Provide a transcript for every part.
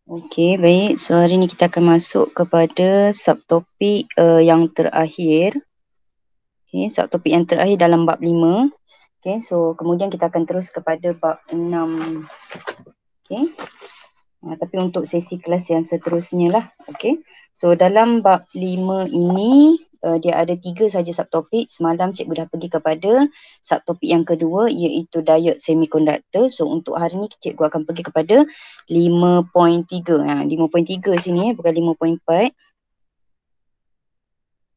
Okey, baik. So hari ni kita akan masuk kepada subtopik yang terakhir. Okey, subtopik yang terakhir dalam bab 5. Okey, so kemudian kita akan terus kepada bab 6. Okey. Tapi untuk sesi kelas yang seterusnya lah. Okey. So dalam bab 5 ini dia ada 3 saja subtopik. Semalam cikgu dah pergi kepada subtopik yang kedua iaitu diode semiconductor. So untuk hari ni cikgu akan pergi kepada 5.3. 5.3 sini bukan 5.4.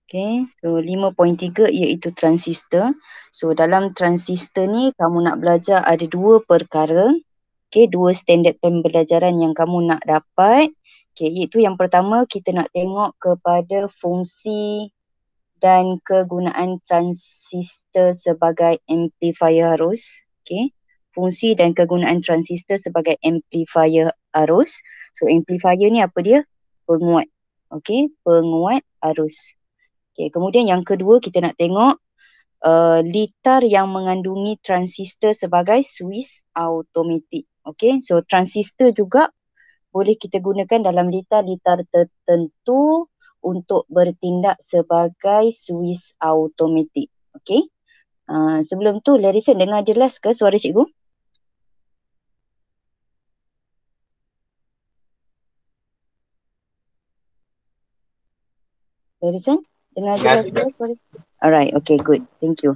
Okay, so 5.3 iaitu transistor. So dalam transistor ni kamu nak belajar ada 2 perkara. Okay, 2 standard pembelajaran yang kamu nak dapat. Okay, iaitu yang pertama kita nak tengok kepada fungsi dan kegunaan transistor sebagai amplifier arus. Okay, fungsi dan kegunaan transistor sebagai amplifier arus. So amplifier ni apa dia? Penguat. Okay, penguat arus. Okay, kemudian yang kedua kita nak tengok litar yang mengandungi transistor sebagai switch automatik. Okay, so transistor juga boleh kita gunakan dalam litar-litar tertentu untuk bertindak sebagai switch automatik. Okay, sebelum tu Larissa dengar jelas ke suara cikgu? Larissa, dengar jelas ke suara? Alright, okay, good. Thank you.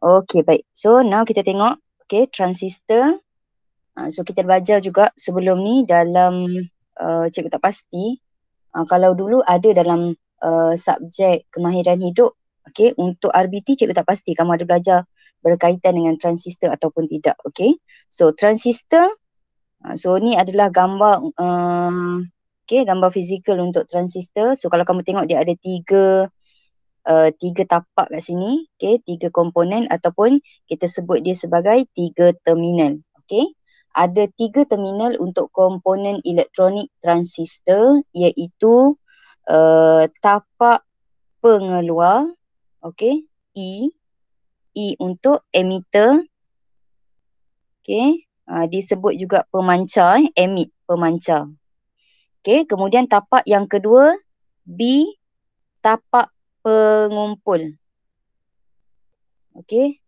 Okay, baik. So now kita tengok, okay, transistor. So kita belajar juga sebelum ni dalam cikgu tak pasti kalau dulu ada dalam subjek kemahiran hidup, okay, untuk RBT cikgu tak pasti kamu ada belajar berkaitan dengan transistor ataupun tidak. Okay, so transistor, so ni adalah gambar okay, gambar fizikal untuk transistor. So kalau kamu tengok dia ada tiga tapak kat sini, okay, 3 komponen ataupun kita sebut dia sebagai 3 terminal. Okay, ada 3 terminal untuk komponen elektronik transistor iaitu tapak pengeluar, okay, E untuk emitter, okay, disebut juga pemancar, emit, pemancar. Okay, kemudian tapak yang kedua B, tapak pengumpul. Okay,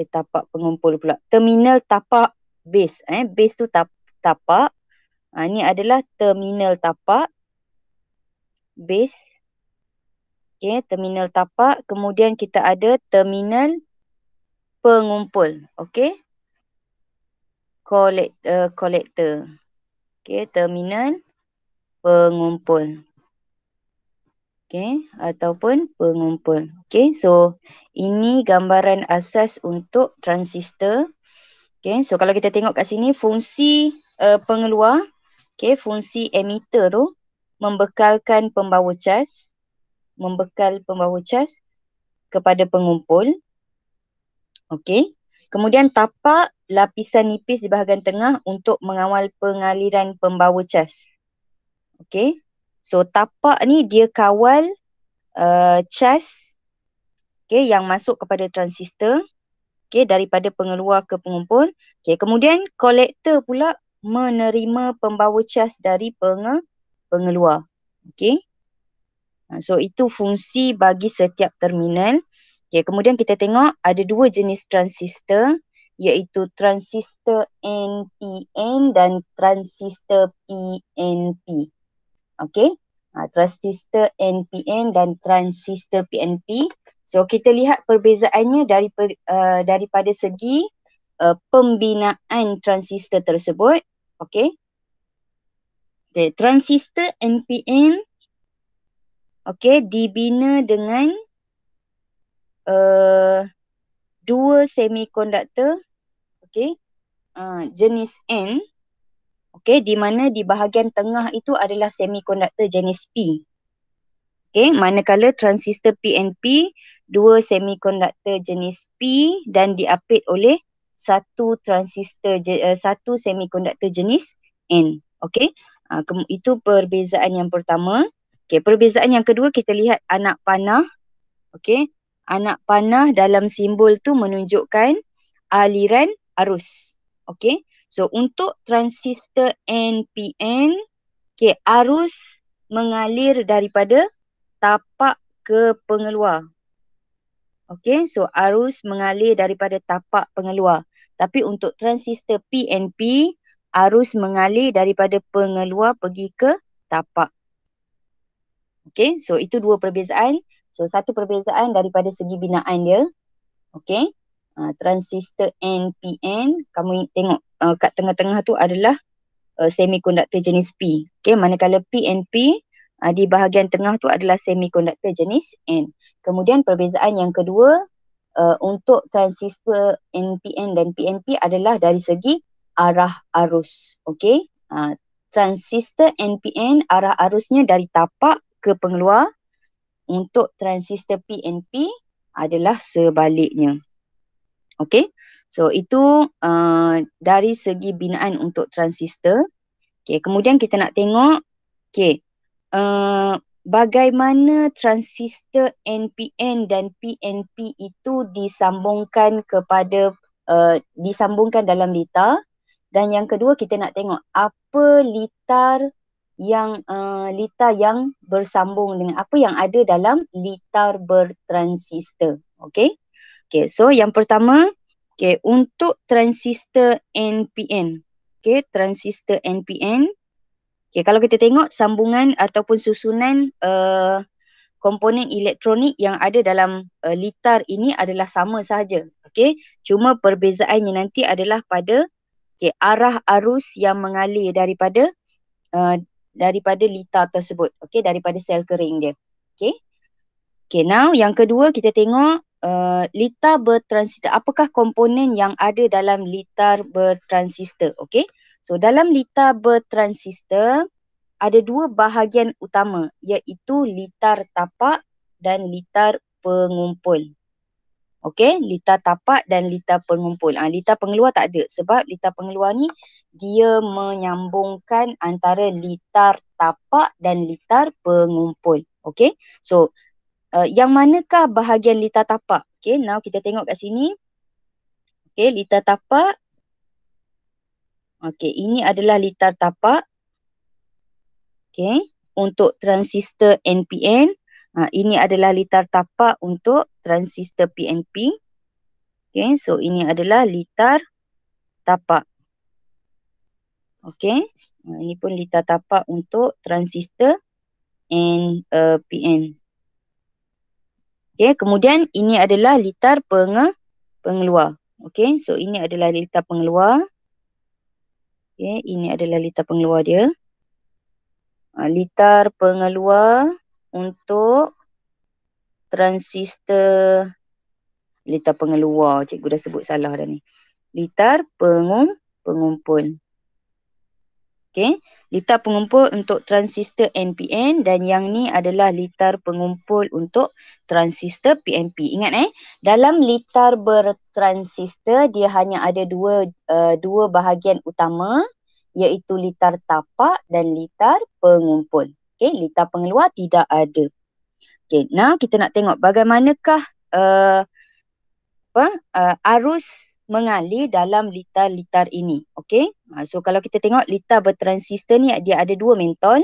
tapak pengumpul pula. Terminal tapak base. Base tu tapak. Ni adalah terminal tapak. Base. Okay, terminal tapak. Kemudian kita ada terminal pengumpul. Okay. Collector. Okay, terminal pengumpul. Okay, ataupun pengumpul. Okay, so ini gambaran asas untuk transistor. Okay, so kalau kita tengok kat sini fungsi pengeluar, okay, fungsi emitter tu membekalkan pembawa cas, kepada pengumpul. Okay, kemudian tapak lapisan nipis di bahagian tengah untuk mengawal pengaliran pembawa cas. Okay, so tapak ni dia kawal cas, okay, yang masuk kepada transistor, okay, daripada pengeluar ke pengumpul. Okay, kemudian kolektor pula menerima pembawa cas dari pengeluar. Okay, so itu fungsi bagi setiap terminal. Okay, kemudian kita tengok ada 2 jenis transistor iaitu transistor NPN dan transistor PNP. Okay, transistor NPN dan transistor PNP. So kita lihat perbezaannya daripada segi pembinaan transistor tersebut. Okay. Okay, transistor NPN, okay, dibina dengan 2 semikonduktor, okay, jenis N. Okay, di mana di bahagian tengah itu adalah semikonduktor jenis P. Okay, manakala transistor PNP 2 semikonduktor jenis P dan diapit oleh satu semikonduktor jenis N. Okay, itu perbezaan yang pertama. Okay, perbezaan yang kedua kita lihat anak panah. Okay, anak panah dalam simbol tu menunjukkan aliran arus. Okay, So untuk transistor NPN, okay, arus mengalir daripada tapak ke pengeluar. Okay, so arus mengalir daripada tapak pengeluar. Tapi untuk transistor PNP, arus mengalir daripada pengeluar pergi ke tapak. Okay, so itu dua perbezaan. So satu perbezaan daripada segi binaan dia. Okay, transistor NPN, kamu tengok kat tengah-tengah tu adalah semikonduktor jenis P. Okay, manakala PNP di bahagian tengah tu adalah semikonduktor jenis N. Kemudian perbezaan yang kedua untuk transistor NPN dan PNP adalah dari segi arah arus. Okay, transistor NPN arah arusnya dari tapak ke pengeluar. Untuk transistor PNP adalah sebaliknya. Okay, so itu dari segi binaan untuk transistor. Okay, kemudian kita nak tengok, okay, bagaimana transistor NPN dan PNP itu disambungkan kepada, disambungkan dalam litar. Dan yang kedua kita nak tengok apa litar yang bersambung dengan apa yang ada dalam litar bertransistor. Okay, okay, so yang pertama, okay, untuk transistor NPN. Okay, transistor NPN. Okay, kalau kita tengok sambungan ataupun susunan komponen elektronik yang ada dalam litar ini adalah sama sahaja. Okay, cuma perbezaannya nanti adalah pada arah arus yang mengalir daripada litar tersebut. Okay, daripada sel kering dia. Okay, okay, now yang kedua kita tengok litar bertransistor. Apakah komponen yang ada dalam litar bertransistor? Okay, so dalam litar bertransistor ada dua bahagian utama, iaitu litar tapak dan litar pengumpul. Okay, litar tapak dan litar pengumpul. Litar pengeluar tak ada sebab litar pengeluar ni dia menyambungkan antara litar tapak dan litar pengumpul. Okay, so yang manakah bahagian litar tapak? Okay, now kita tengok kat sini. Okay, litar tapak. Okay, ini adalah litar tapak. Okay, untuk transistor NPN. Ini adalah litar tapak untuk transistor PNP. Okay, so ini adalah litar tapak. Okay, ini pun litar tapak untuk transistor NPN. Okay, kemudian ini adalah litar pengeluar. Okay, so ini adalah litar pengeluar. Okay, ini adalah litar pengeluar dia. Litar pengeluar untuk transistor, litar pengeluar, cikgu dah sebut salah dah ni. Litar pengumpul. Okay, litar pengumpul untuk transistor NPN dan yang ni adalah litar pengumpul untuk transistor PNP. Ingat dalam litar bertransistor dia hanya ada dua bahagian utama, iaitu litar tapak dan litar pengumpul. Okay, litar pengeluar tidak ada. Okay, now kita nak tengok bagaimanakah arus mengalir dalam litar-litar ini. Okay, so kalau kita tengok litar bertransistor ni dia ada dua mentol.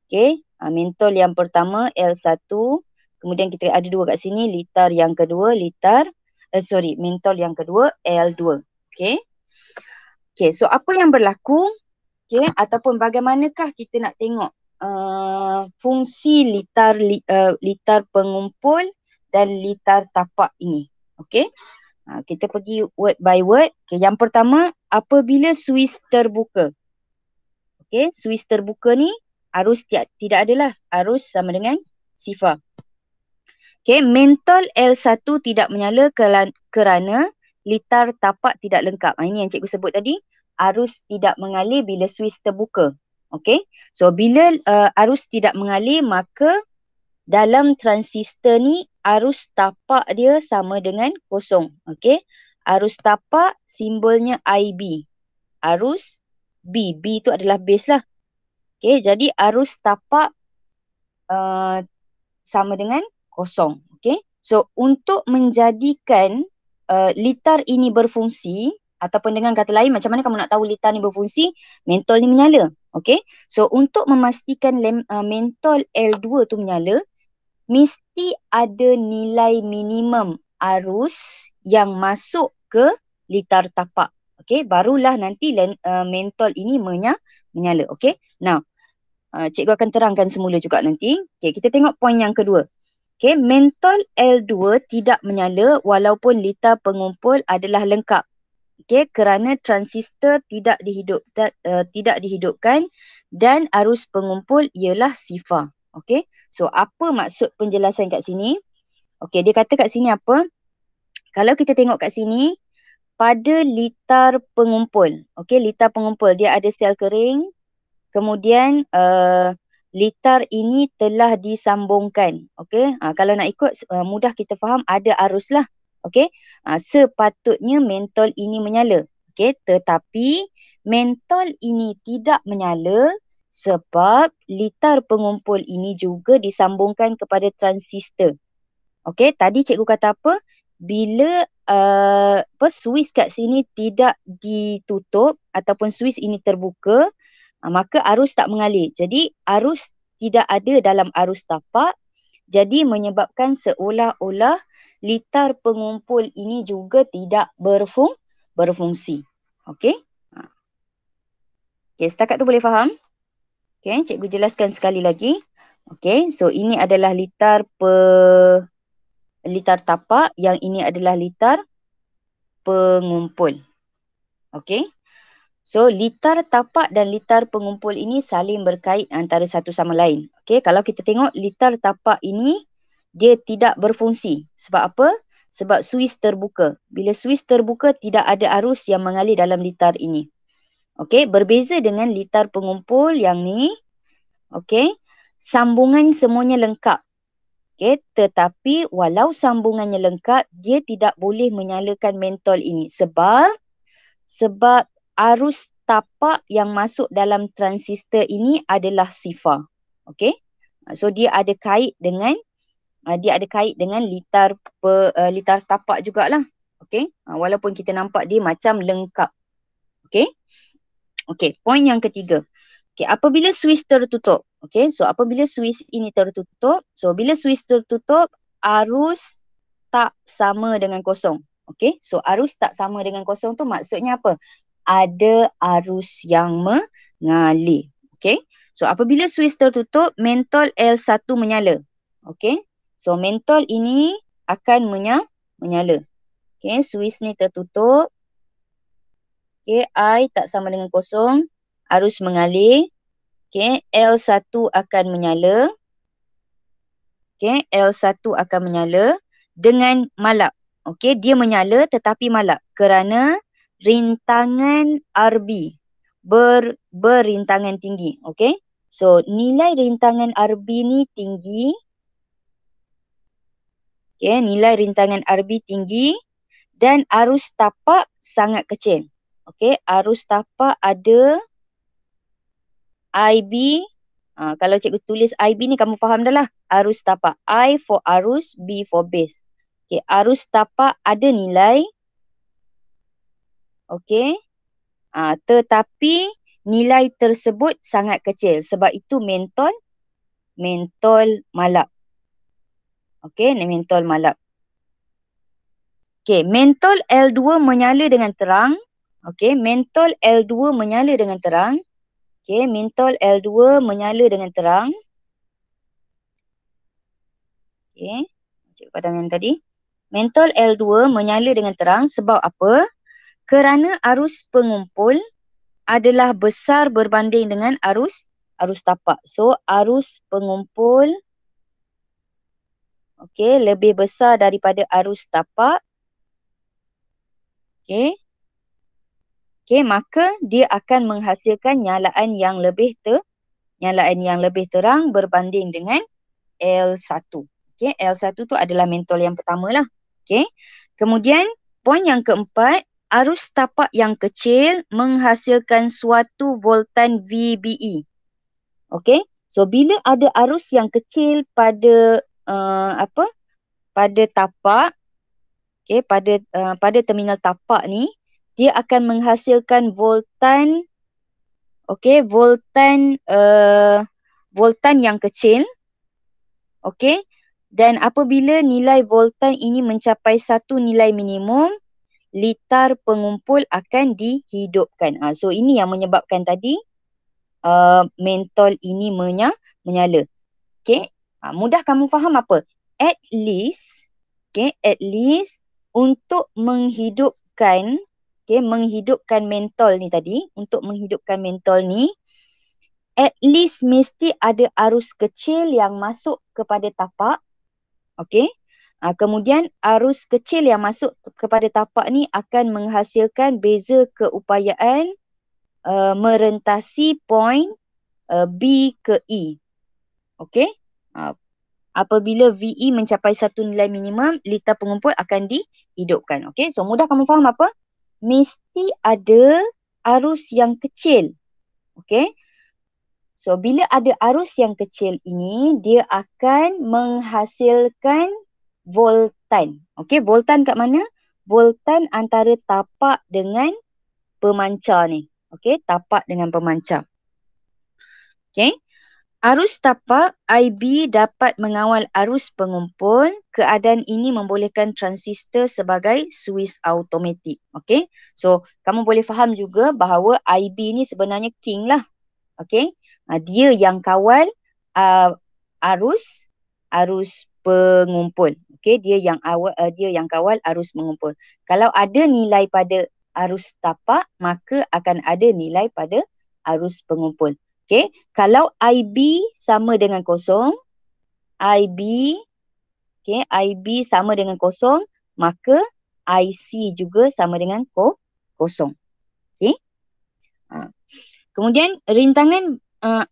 Okay, mentol yang pertama L1, kemudian kita ada dua kat sini, litar yang kedua mentol yang kedua L2. Okay, okay, so apa yang berlaku, okay, ataupun bagaimanakah kita nak tengok fungsi litar pengumpul dan litar tapak ini. Okay, kita pergi word by word. Okay, yang pertama, apabila suis terbuka. Okay, suis terbuka ni arus tidak adalah, arus sama dengan sifar. Okay, mentol L1 tidak menyala kerana litar tapak tidak lengkap. Ini yang cikgu sebut tadi, arus tidak mengalir bila suis terbuka. Okay, so bila arus tidak mengalir, maka dalam transistor ni arus tapak dia sama dengan kosong. Okay, arus tapak simbolnya IB. Arus B itu adalah base lah. Okay, jadi arus tapak sama dengan kosong. Okay, so untuk menjadikan litar ini berfungsi Ataupun dengan kata lain, macam mana kamu nak tahu litar ni berfungsi, mentol ni menyala. Okay. So untuk memastikan mentol L2 tu menyala, mesti ada nilai minimum arus yang masuk ke litar tapak. Okay. Barulah nanti mentol ini menyala. Okay. Now, cikgu akan terangkan semula juga nanti. Okay. Kita tengok poin yang kedua. Okay, mentol L2 tidak menyala walaupun litar pengumpul adalah lengkap. Okay, kerana transistor tidak dihidupkan dan arus pengumpul ialah sifar. Okay, so apa maksud penjelasan kat sini? Okay, dia kata kat sini apa? Kalau kita tengok kat sini, pada litar pengumpul, okay, litar pengumpul dia ada sel kering, kemudian litar ini telah disambungkan. Okay? Kalau nak ikut mudah kita faham ada arus lah. Okay? Sepatutnya mentol ini menyala. Okay? Tetapi mentol ini tidak menyala sebab litar pengumpul ini juga disambungkan kepada transistor. Okay? Tadi cikgu kata apa? Bila switch kat sini tidak ditutup ataupun switch ini terbuka, maka arus tak mengalir. Jadi arus tidak ada dalam arus tapak. Jadi menyebabkan seolah-olah litar pengumpul ini juga tidak berfungsi. Okey? Okey, setakat tu boleh faham? Okey, cikgu jelaskan sekali lagi. Okey, so ini adalah litar tapak, yang ini adalah litar pengumpul. Okey? So, litar tapak dan litar pengumpul ini saling berkait antara satu sama lain. Okay, kalau kita tengok litar tapak ini, dia tidak berfungsi. Sebab apa? Sebab switch terbuka. Bila switch terbuka, tidak ada arus yang mengalir dalam litar ini. Okay, berbeza dengan litar pengumpul yang ni, okay, sambungan semuanya lengkap. Okay, tetapi walau sambungannya lengkap, dia tidak boleh menyalakan mentol ini. Sebab arus tapak yang masuk dalam transistor ini adalah sifar. Okey? So dia ada kait dengan litar tapak jugalah. Okey? Walaupun kita nampak dia macam lengkap. Okey? Okey, poin yang ketiga. Okey, apabila switch tertutup. Okey, so apabila switch ini tertutup, so bila switch tertutup, arus tak sama dengan kosong. Okey, so arus tak sama dengan kosong tu maksudnya apa? Ada arus yang mengalir. Okay. So apabila switch tertutup, mentol L1 menyala. Okay. So mentol ini akan menyala. Okay. Switch ni tertutup. Okay. I tak sama dengan kosong. Arus mengalir. Okay. L1 akan menyala. Okay. L1 akan menyala dengan malap. Okay. Dia menyala tetapi malap. Kerana rintangan RB berintangan tinggi. Okay. So nilai rintangan RB ni tinggi. Okay. Nilai rintangan RB tinggi dan arus tapak sangat kecil. Okay. Arus tapak ada IB. Kalau cikgu tulis IB ni kamu faham dah lah. Arus tapak. I for arus, B for base. Okay. Arus tapak ada nilai. Okay. Tetapi nilai tersebut sangat kecil. Sebab itu mentol malap. Okay, mentol malap. Okay, mentol L2 menyala dengan terang. Okay, mentol L2 menyala dengan terang. Okay, mentol L2 menyala dengan terang. Okay, cikgu padam yang tadi. Mentol L2 menyala dengan terang sebab apa? Kerana arus pengumpul adalah besar berbanding dengan arus tapak. So, arus pengumpul okay, lebih besar daripada arus tapak. Okay. Okay, maka dia akan menghasilkan nyalaan yang lebih terang berbanding dengan L1. Okay, L1 tu adalah mentol yang pertama lah. Okay. Kemudian, poin yang keempat, arus tapak yang kecil menghasilkan suatu voltan VBE. Okay. So, bila ada arus yang kecil pada pada tapak, okay, pada terminal tapak ni, dia akan menghasilkan voltan, voltan yang kecil, dan apabila nilai voltan ini mencapai satu nilai minimum, litar pengumpul akan dihidupkan. So ini yang menyebabkan tadi mentol ini menyala. Mudah kamu faham apa? At least untuk menghidupkan mentol ni tadi, at least mesti ada arus kecil yang masuk kepada tapak. Kemudian arus kecil yang masuk kepada tapak ni akan menghasilkan beza keupayaan merentasi point B ke E. Apabila VE mencapai satu nilai minimum, litar pengumpul akan dihidupkan. So mudah kamu faham apa? Mesti ada arus yang kecil. So bila ada arus yang kecil ini, dia akan menghasilkan voltan. Voltan kat mana? Voltan antara tapak dengan pemancar ni. Tapak dengan pemancar. Arus tapak IB dapat mengawal arus pengumpul. Keadaan ini membolehkan transistor sebagai suis automatik. So kamu boleh faham juga bahawa IB ni sebenarnya king lah. Dia yang kawal arus pengumpul. Dia yang kawal arus pengumpul. Kalau ada nilai pada arus tapak, maka akan ada nilai pada arus pengumpul. Kalau IB sama dengan kosong, IB sama dengan kosong, maka IC juga sama dengan kosong. Kemudian rintangan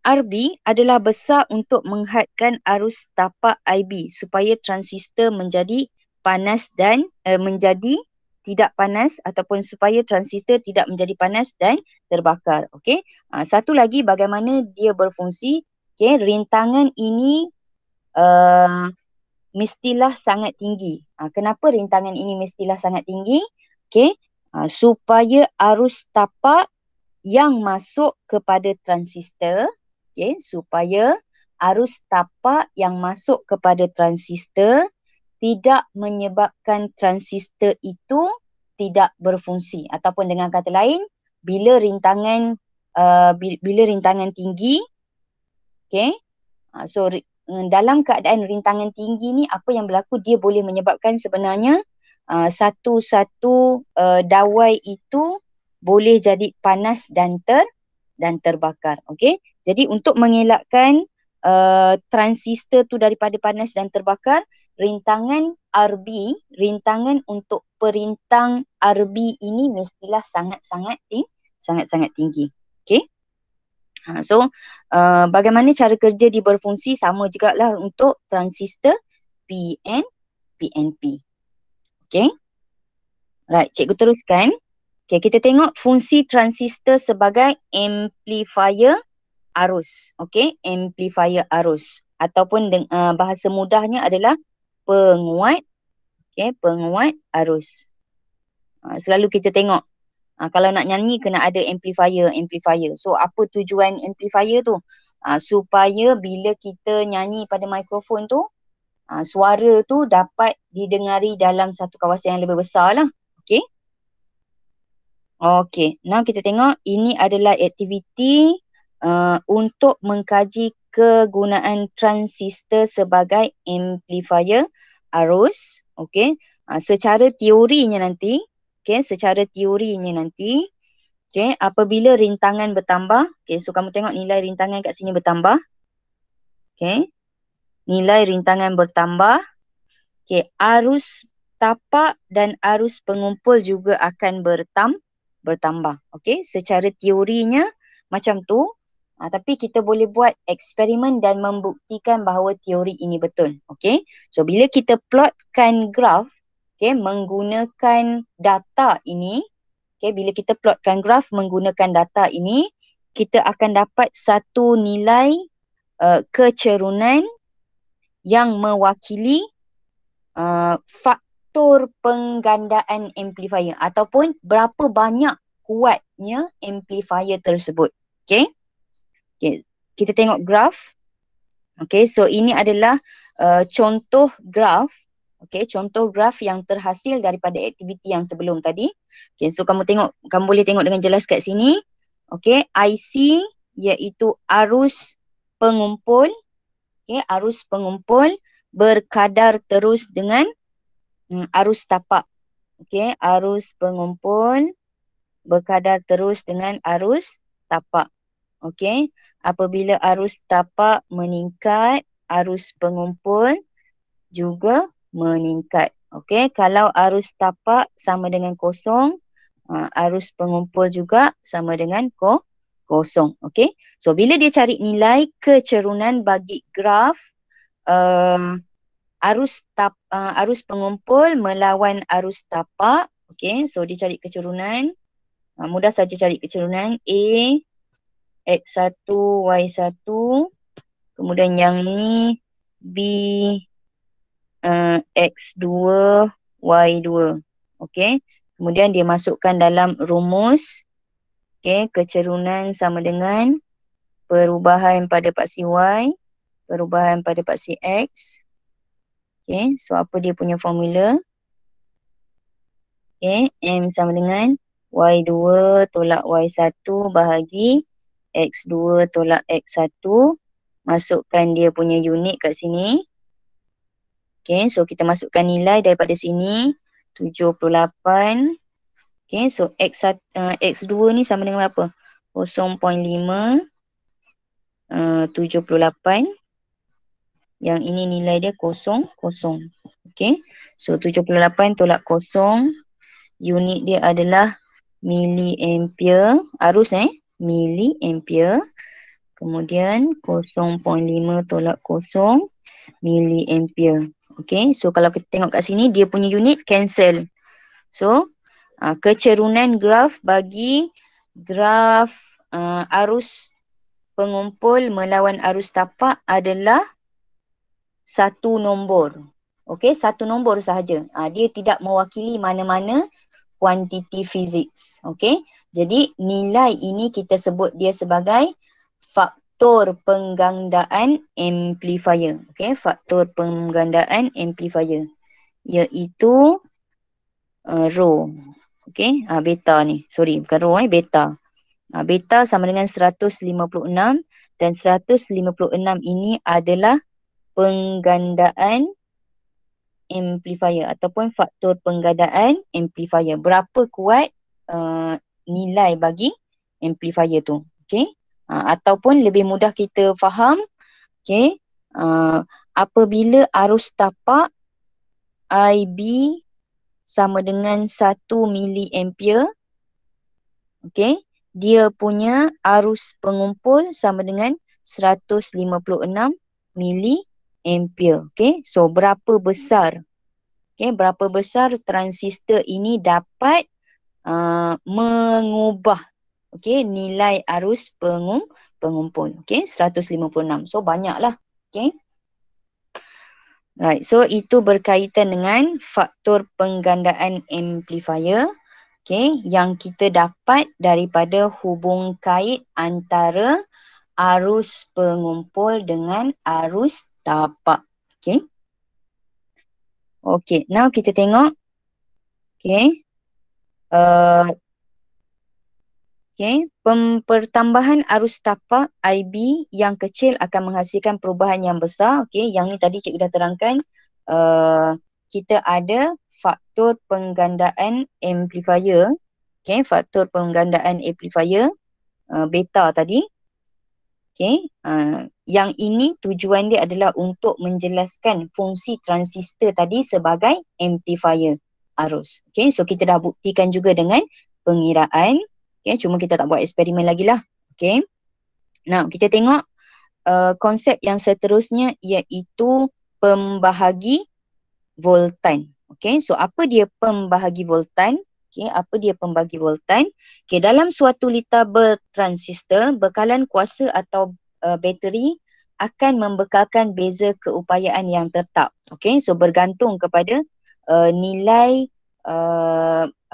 RB adalah besar untuk menghadkan arus tapak IB supaya transistor menjadi panas dan menjadi tidak panas, ataupun supaya transistor tidak menjadi panas dan terbakar. Satu lagi bagaimana dia berfungsi. Rintangan ini mestilah sangat tinggi. Kenapa rintangan ini mestilah sangat tinggi? Supaya arus tapak yang masuk kepada transistor, supaya arus tapak yang masuk kepada transistor tidak menyebabkan transistor itu tidak berfungsi, ataupun dengan kata lain, bila rintangan tinggi, so dalam keadaan rintangan tinggi ni, apa yang berlaku, dia boleh menyebabkan sebenarnya satu-satu dawai itu boleh jadi panas dan terbakar. Jadi untuk mengelakkan transistor tu daripada panas dan terbakar, rintangan untuk perintang RB ini mestilah sangat-sangat tinggi. So bagaimana cara kerja dia berfungsi, sama juga lah untuk transistor PNP. Right, cikgu teruskan. Kita tengok fungsi transistor sebagai amplifier arus. Amplifier arus, ataupun bahasa mudahnya adalah penguat arus. Selalu kita tengok kalau nak nyanyi kena ada amplifier. So apa tujuan amplifier tu? Supaya bila kita nyanyi pada mikrofon tu, suara tu dapat didengari dalam satu kawasan yang lebih besar lah. Now kita tengok ini adalah aktiviti untuk mengkaji kegunaan transistor sebagai amplifier arus. Secara teorinya nanti, apabila rintangan bertambah, so kamu tengok nilai rintangan kat sini bertambah. Nilai rintangan bertambah, arus tapak dan arus pengumpul juga akan bertambah. Secara teorinya macam tu, tapi kita boleh buat eksperimen dan membuktikan bahawa teori ini betul. So bila kita plotkan graf, menggunakan data ini, bila kita plotkan graf menggunakan data ini, kita akan dapat satu nilai kecerunan yang mewakili faktor penggandaan amplifier ataupun berapa banyak kuatnya amplifier tersebut. Okay. Okay. Kita tengok graf. Okay, so ini adalah contoh graf. Okay, contoh graf yang terhasil daripada aktiviti yang sebelum tadi. Okay, so kamu boleh tengok dengan jelas kat sini. Okay, IC iaitu arus pengumpul. Okay, arus pengumpul berkadar terus dengan arus tapak. Okay, arus pengumpul berkadar terus dengan arus tapak. Okay, apabila arus tapak meningkat, arus pengumpul juga meningkat. Okay, kalau arus tapak sama dengan kosong, arus pengumpul juga sama dengan kosong. Okay, so bila dia cari nilai kecerunan bagi graf arus pengumpul melawan arus tapak, okay, so dia cari kecerunan. Mudah saja cari kecerunan A X1, Y1. Kemudian yang ini B X2, Y2. Okay. Kemudian dia masukkan dalam rumus. Okay. Kecerunan sama dengan perubahan pada paksi Y, perubahan pada paksi X. Okay. So apa dia punya formula? Okay. M sama dengan Y2 tolak Y1 bahagi X2 tolak X1. Masukkan dia punya unit kat sini. Okay, so kita masukkan nilai daripada sini 78. Okay, so X2 ni sama dengan berapa? 0.5 78. Yang ini nilai dia 0. Okay, so 78 tolak 0. Unit dia adalah miliampere. Arus miliampere. Kemudian 0.5 tolak 0 miliampere. Okay, so kalau kita tengok kat sini dia punya unit cancel. So kecerunan graf bagi graf arus pengumpul melawan arus tapak adalah satu nombor. Okay, satu nombor sahaja. Dia tidak mewakili mana-mana kuantiti fizik. Okay, jadi nilai ini kita sebut dia sebagai faktor penggandaan amplifier. Okay, faktor penggandaan amplifier iaitu rho. Okay, beta ni. Sorry, bukan rho, beta. Beta sama dengan 156 dan 156 ini adalah penggandaan amplifier ataupun faktor penggandaan amplifier. Berapa kuat nilai bagi amplifier tu. Okay. Ataupun lebih mudah kita faham, okay, apabila arus tapak IB sama dengan 1 miliampere, okay, dia punya arus pengumpul sama dengan 156 miliampere. Okay, so berapa besar, okay, berapa besar transistor ini dapat mengubah, okay, nilai arus pengumpul. Okay, 156. So banyaklah. Okay. Right, so itu berkaitan dengan faktor penggandaan amplifier, okay, yang kita dapat daripada hubung kait antara arus pengumpul dengan arus tapak. Okay. Okay, now kita tengok. Okay. Okay, pertambahan arus tapak IB yang kecil akan menghasilkan perubahan yang besar. Okay, yang ni tadi cikgu dah terangkan. Kita ada faktor penggandaan amplifier. Okay, faktor penggandaan amplifier beta tadi. Okay, yang ini tujuan dia adalah untuk menjelaskan fungsi transistor tadi sebagai amplifier arus. Okay, so kita dah buktikan juga dengan pengiraan. Okay, cuma kita tak buat eksperimen lagi lah. Okay. Now, kita tengok konsep yang seterusnya iaitu pembahagi voltan. Okay, so apa dia pembahagi voltan? Okay, apa dia pembahagi voltan? Okay, dalam suatu liter bertransistor, bekalan kuasa atau bateri akan membekalkan beza keupayaan yang tetap. Okay, so bergantung kepada nilai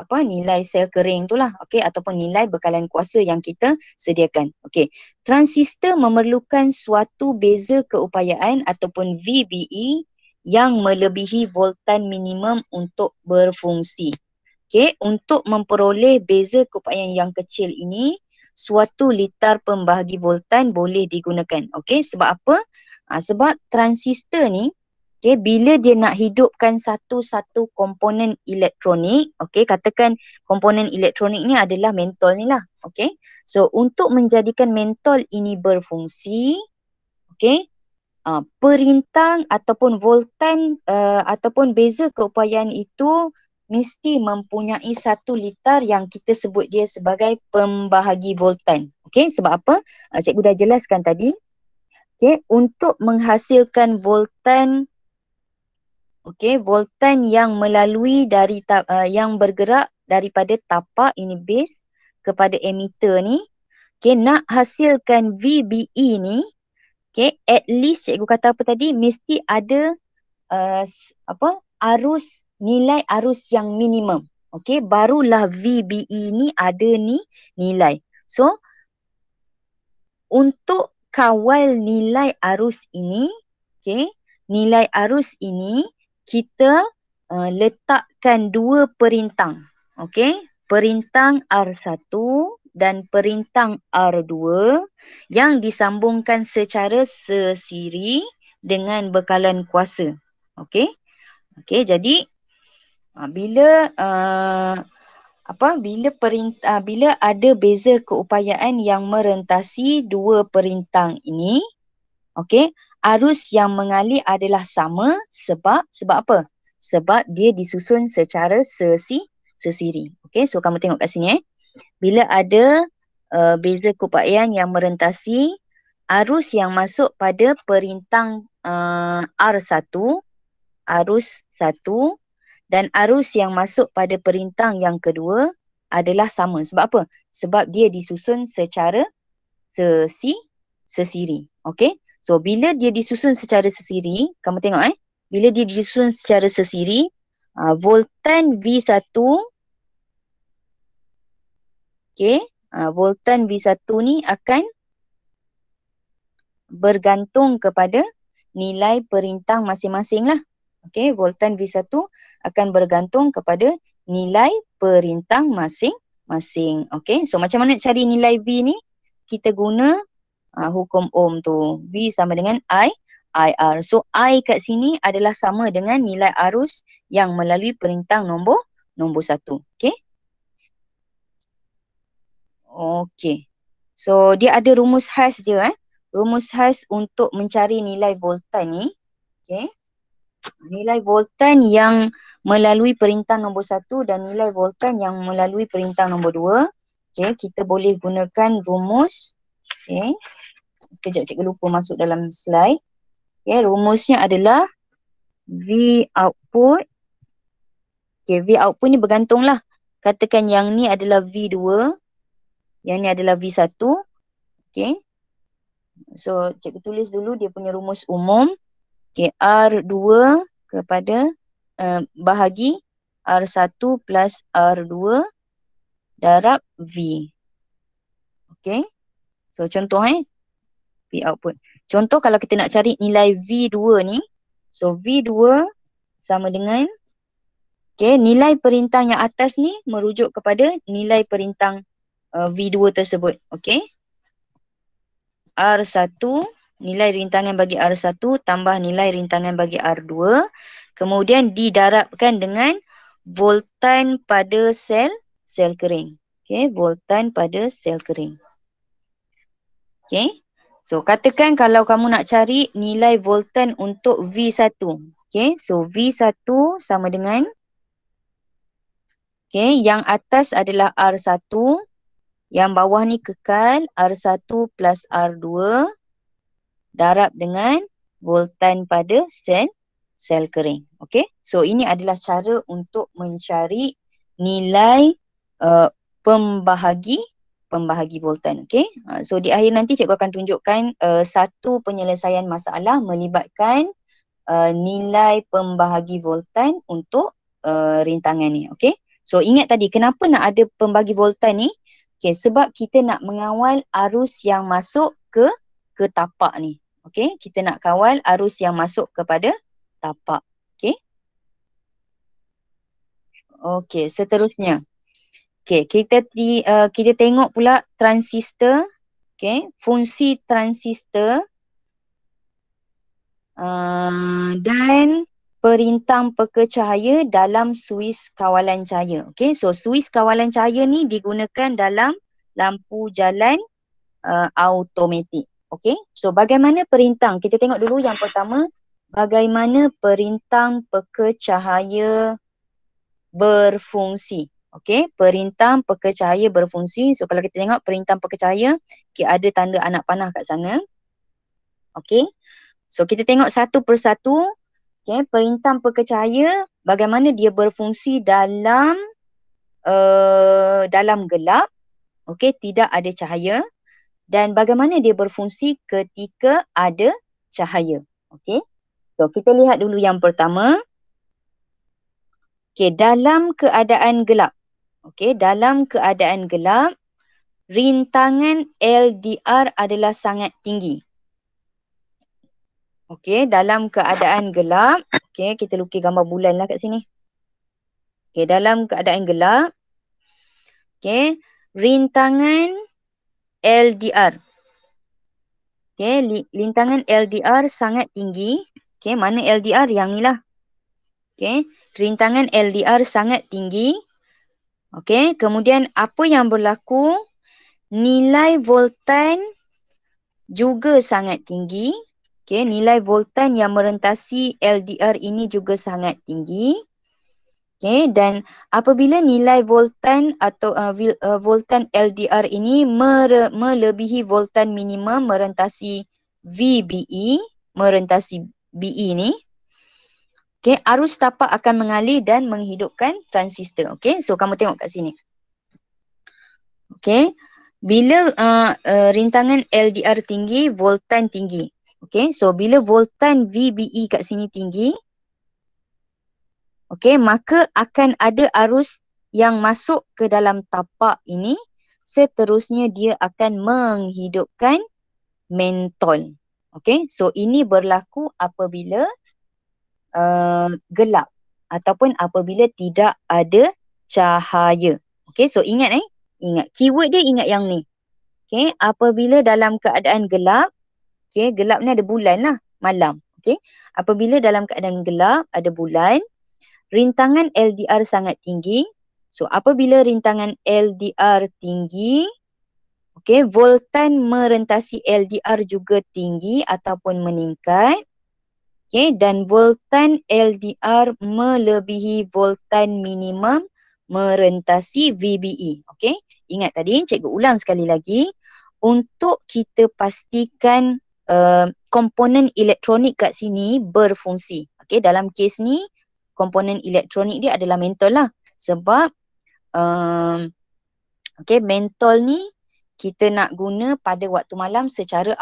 nilai sel kering itulah, okey, ataupun nilai bekalan kuasa yang kita sediakan. Okey, transistor memerlukan suatu beza keupayaan ataupun VBE yang melebihi voltan minimum untuk berfungsi. Okey, untuk memperoleh beza keupayaan yang kecil ini, suatu litar pembahagi voltan boleh digunakan. Okey, sebab apa? Sebab transistor ni, okay, bila dia nak hidupkan satu-satu komponen elektronik, okay, katakan komponen elektronik ni adalah mentol ni lah, okay. So, untuk menjadikan mentol ini berfungsi, okay, perintang ataupun voltan ataupun beza keupayaan itu mesti mempunyai satu litar yang kita sebut dia sebagai pembahagi voltan. Okay, sebab apa? Cikgu dah jelaskan tadi, okay, untuk menghasilkan voltan, okey, voltan yang melalui dari yang bergerak daripada tapak ini base kepada emitter ni, okey, nak hasilkan VBE ni, okey, at least cikgu kata apa tadi, mesti ada nilai arus yang minimum. Okey, barulah VBE ni ada ni nilai. So, untuk kawal nilai arus ini, okey, nilai arus ini kita letakkan dua perintang. Okey, perintang R1 dan perintang R2 yang disambungkan secara sesiri dengan bekalan kuasa. Okey. Okey, jadi bila bila ada beza keupayaan yang merentasi dua perintang ini, okey, arus yang mengalir adalah sama sebab apa? Sebab dia disusun secara sesiri. Okey, so kamu tengok kat sini bila ada beza keupayaan yang merentasi, arus yang masuk pada perintang R1, arus 1 dan arus yang masuk pada perintang yang kedua adalah sama. Sebab apa? Sebab dia disusun secara sesiri. Okey? So, bila dia disusun secara sesiri, kamu tengok bila dia disusun secara sesiri, voltan V1, okey, voltan V1 ni akan bergantung kepada nilai perintang masing-masing lah. Okey, voltan V1 akan bergantung kepada nilai perintang masing-masing. Okey, so macam mana cari nilai V ni? Kita guna hukum Ohm tu. V sama dengan IR. So, I kat sini adalah sama dengan nilai arus yang melalui perintang nombor 1. Okey. Okey. So, dia ada rumus khas dia. Rumus khas untuk mencari nilai voltan ni. Okey. Nilai voltan yang melalui perintang nombor 1 dan nilai voltan yang melalui perintang nombor 2. Okey, kita boleh gunakan rumus. Okey. Kejap cikgu lupa masuk dalam slide. Okay, rumusnya adalah V output. Okay, V output ni bergantunglah. Katakan yang ni adalah V2. Yang ni adalah V1. Okay. So, cikgu tulis dulu dia punya rumus umum. Okay, R2 kepada bahagi R1 plus R2 darab V. Okay. So, contoh V output. Contoh kalau kita nak cari nilai V2 ni. So, V2 sama dengan, okay, nilai perintang yang atas ni merujuk kepada nilai perintang V2 tersebut. Okay. R1, nilai rintangan bagi R1 tambah nilai rintangan bagi R2. Kemudian didarabkan dengan voltan pada sel kering. Okay, voltan pada sel kering. Okay. So, katakan kalau kamu nak cari nilai voltan untuk V1. Okay, so V1 sama dengan, okay, yang atas adalah R1, yang bawah ni kekal R1 plus R2 darab dengan voltan pada sel kering. Okay, so ini adalah cara untuk mencari nilai pembahagi voltan. Okay, so di akhir nanti cikgu akan tunjukkan satu penyelesaian masalah melibatkan nilai pembahagi voltan untuk rintangan ni. Okay. So ingat tadi kenapa nak ada pembagi voltan ni? Okay, sebab kita nak mengawal arus yang masuk ke tapak ni. Okay, kita nak kawal arus yang masuk kepada tapak. Okay. Okay, seterusnya. Okay, kita tengok pula transistor. Okay, fungsi transistor dan perintang peka cahaya dalam suis kawalan cahaya. Okay, so suis kawalan cahaya ni digunakan dalam lampu jalan automatik. Okay, so bagaimana perintang? Kita tengok dulu yang pertama, bagaimana perintang peka cahaya berfungsi. Okay, perintang peka cahaya berfungsi. So kalau kita tengok perintang peka cahaya, okay, ada tanda anak panah kat sana. Okay, so kita tengok satu persatu. Okay, perintang peka cahaya bagaimana dia berfungsi dalam gelap. Okay, tidak ada cahaya. Dan bagaimana dia berfungsi ketika ada cahaya. Okay, so kita lihat dulu yang pertama. Okay, dalam keadaan gelap. Okay, dalam keadaan gelap, rintangan LDR adalah sangat tinggi. Okay, dalam keadaan gelap, okay, kita lukis gambar bulan lah kat sini. Okay, dalam keadaan gelap, okay, rintangan LDR. Okay, rintangan LDR sangat tinggi. Okay, mana LDR? Yang ni lah. Okay, rintangan LDR sangat tinggi. Okay, kemudian apa yang berlaku? Nilai voltan juga sangat tinggi. Okay, nilai voltan yang merentasi LDR ini juga sangat tinggi. Okay, dan apabila nilai voltan atau voltan LDR ini melebihi voltan minimum merentasi VBE, merentasi BE ni, okay, arus tapak akan mengalir dan menghidupkan transistor. Okay, so kamu tengok kat sini. Okay, bila rintangan LDR tinggi, voltan tinggi. Okay, so bila voltan VBE kat sini tinggi, okay, maka akan ada arus yang masuk ke dalam tapak ini. Seterusnya dia akan menghidupkan mentol. Okay, so ini berlaku apabila gelap ataupun apabila tidak ada cahaya. Okay, so ingat ingat. Keyword dia ingat yang ni. Okay, apabila dalam keadaan gelap, okay, gelap ni ada bulan lah, malam. Okay, apabila dalam keadaan gelap ada bulan, rintangan LDR sangat tinggi. So apabila rintangan LDR tinggi, okay, voltan merentasi LDR juga tinggi ataupun meningkat. Okay, dan voltan LDR melebihi voltan minimum merentasi VBE. Okay, ingat tadi, cikgu ulang sekali lagi. Untuk kita pastikan komponen elektronik kat sini berfungsi. Okay, dalam kes ni, komponen elektronik dia adalah mentol lah. Sebab okay, mentol ni kita nak guna pada waktu malam secara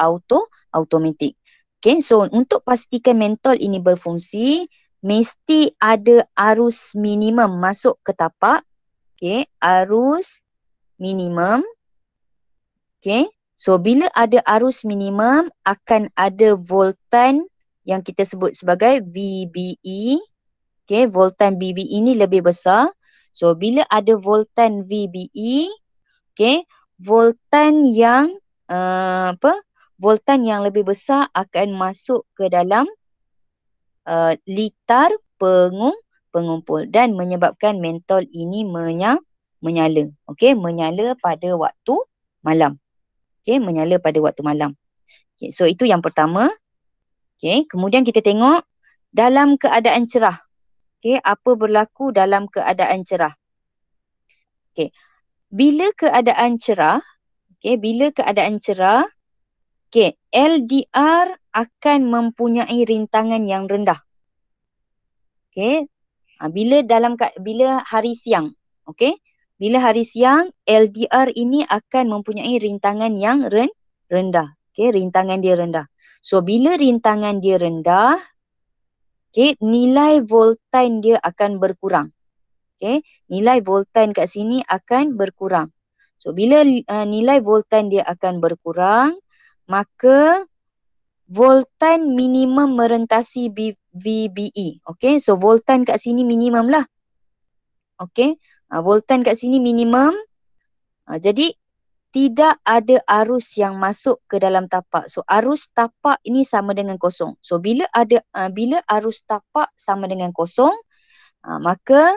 automatik. Okay, so untuk pastikan mentol ini berfungsi, mesti ada arus minimum masuk ke tapak. Okay, arus minimum. Okay, so bila ada arus minimum, akan ada voltan yang kita sebut sebagai VBE. Okay, voltan VBE ini lebih besar. So bila ada voltan VBE, okay, voltan yang voltan yang lebih besar akan masuk ke dalam litar pengumpul dan menyebabkan mentol ini menyala. Okay, menyala pada waktu malam. Okay, menyala pada waktu malam. Okay, so itu yang pertama. Okay, kemudian kita tengok dalam keadaan cerah. Okay, apa berlaku dalam keadaan cerah? Okay, bila keadaan cerah, okay, okay, LDR akan mempunyai rintangan yang rendah. Okay, bila hari siang, okay, bila hari siang, LDR ini akan mempunyai rintangan yang rendah. Okay, rintangan dia rendah. So bila rintangan dia rendah, okay, nilai voltan dia akan berkurang. Okay, nilai voltan kat sini akan berkurang. So bila nilai voltan dia akan berkurang, maka voltan minimum merentasi VBE. Okay, so voltan kat sini minimum lah. Okay, voltan kat sini minimum. Jadi tidak ada arus yang masuk ke dalam tapak. So arus tapak ini sama dengan kosong. So bila arus tapak sama dengan kosong, maka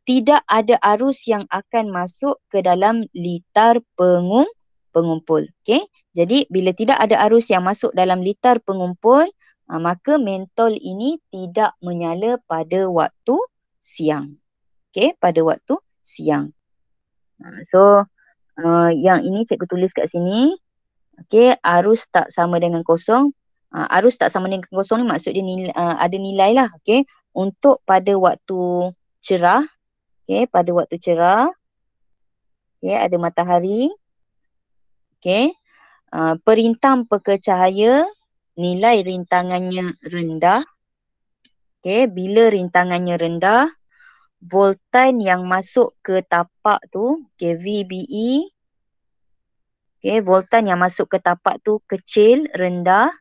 tidak ada arus yang akan masuk ke dalam litar pengumpul. Okay? Jadi bila tidak ada arus yang masuk dalam litar pengumpul, maka mentol ini tidak menyala pada waktu siang. Okay? Pada waktu siang. So yang ini cikgu tulis kat sini. Okay, arus tak sama dengan kosong. Arus tak sama dengan kosong ni maksud dia ada nilai lah. Okay, untuk pada waktu cerah. Okay, pada waktu cerah. Okay, ada matahari. Okay, perintang peka cahaya, nilai rintangannya rendah. Okay, bila rintangannya rendah, voltan yang masuk ke tapak tu, okay, VBE, okay, voltan yang masuk ke tapak tu kecil, rendah.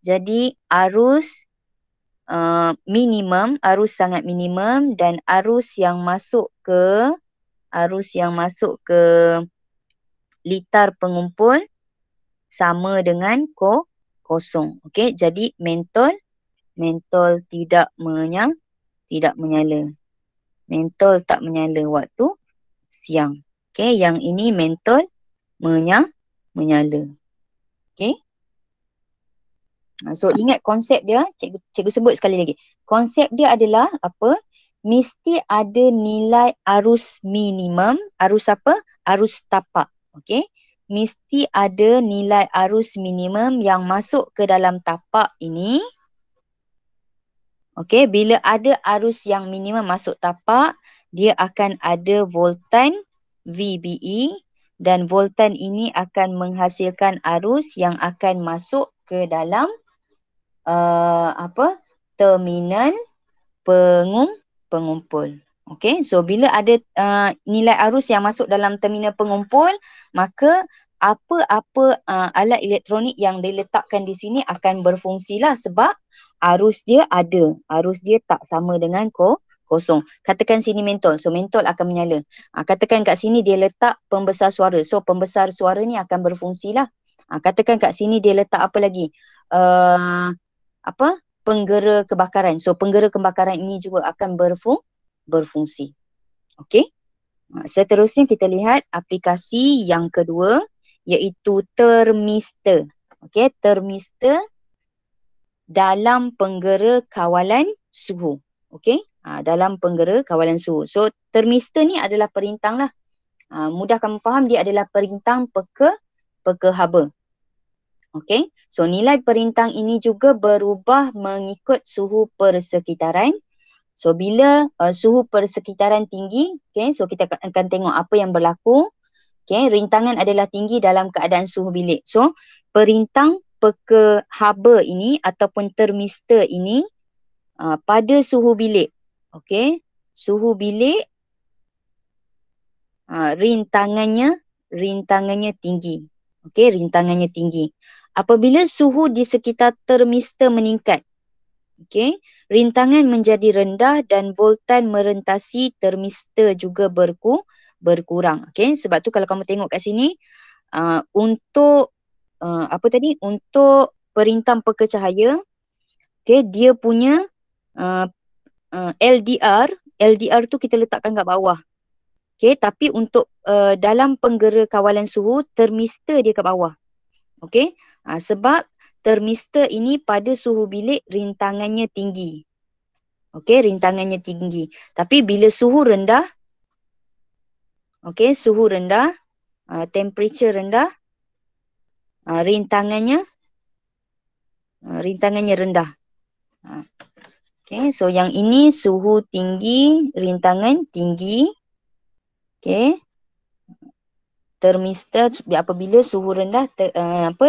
Jadi arus minimum, arus sangat minimum, dan arus yang masuk ke litar pengumpul sama dengan kosong. Okey, jadi mentol tidak menyala. Mentol tak menyala waktu siang. Okey, yang ini mentol menyala. Okey. So ingat konsep dia, cikgu sebut sekali lagi. Konsep dia adalah apa? Mesti ada nilai arus minimum. Arus apa? Arus tapak. Okey. Mesti ada nilai arus minimum yang masuk ke dalam tapak ini. Okey, bila ada arus yang minimum masuk tapak, dia akan ada voltan VBE dan voltan ini akan menghasilkan arus yang akan masuk ke dalam terminal pengumpul. Okey, so bila ada nilai arus yang masuk dalam terminal pengumpul, maka apa-apa alat elektronik yang diletakkan di sini akan berfungsilah sebab arus dia ada. Arus dia tak sama dengan kosong. Katakan sini mentol, so mentol akan menyala. Katakan kat sini dia letak pembesar suara, so pembesar suara ni akan berfungsilah. Katakan kat sini dia letak apa lagi? Penggera kebakaran. So penggera kebakaran ini juga akan berfungsi. Okey. Seterusnya kita lihat aplikasi yang kedua iaitu termistor. Okey, termistor dalam penggera kawalan suhu. Okey, dalam penggera kawalan suhu. So termistor ni adalah perintang lah. Mudah kamu faham, dia adalah perintang peka haba. Okey, so nilai perintang ini juga berubah mengikut suhu persekitaran. So bila suhu persekitaran tinggi, okay, so kita akan tengok apa yang berlaku. Okay, rintangan adalah tinggi dalam keadaan suhu bilik. So perintang peka haba ini ataupun termistor ini pada suhu bilik. Okay, suhu bilik rintangannya tinggi. Okay, rintangannya tinggi. Apabila suhu di sekitar termistor meningkat, okay, rintangan menjadi rendah dan voltan merentasi termistor juga berkurang. Okay, sebab tu kalau kamu tengok kat sini, untuk untuk perintang peka cahaya, okay, dia punya LDR tu kita letakkan kat bawah. Okay, tapi untuk dalam penggera kawalan suhu, termistor dia kat bawah. Okey, sebab termistor ini pada suhu bilik rintangannya tinggi. Okey, rintangannya tinggi. Tapi bila suhu rendah, okey, suhu rendah, temperature rendah, rintangannya rendah. Okey, so yang ini suhu tinggi, rintangan tinggi. Okey. termistor apabila suhu rendah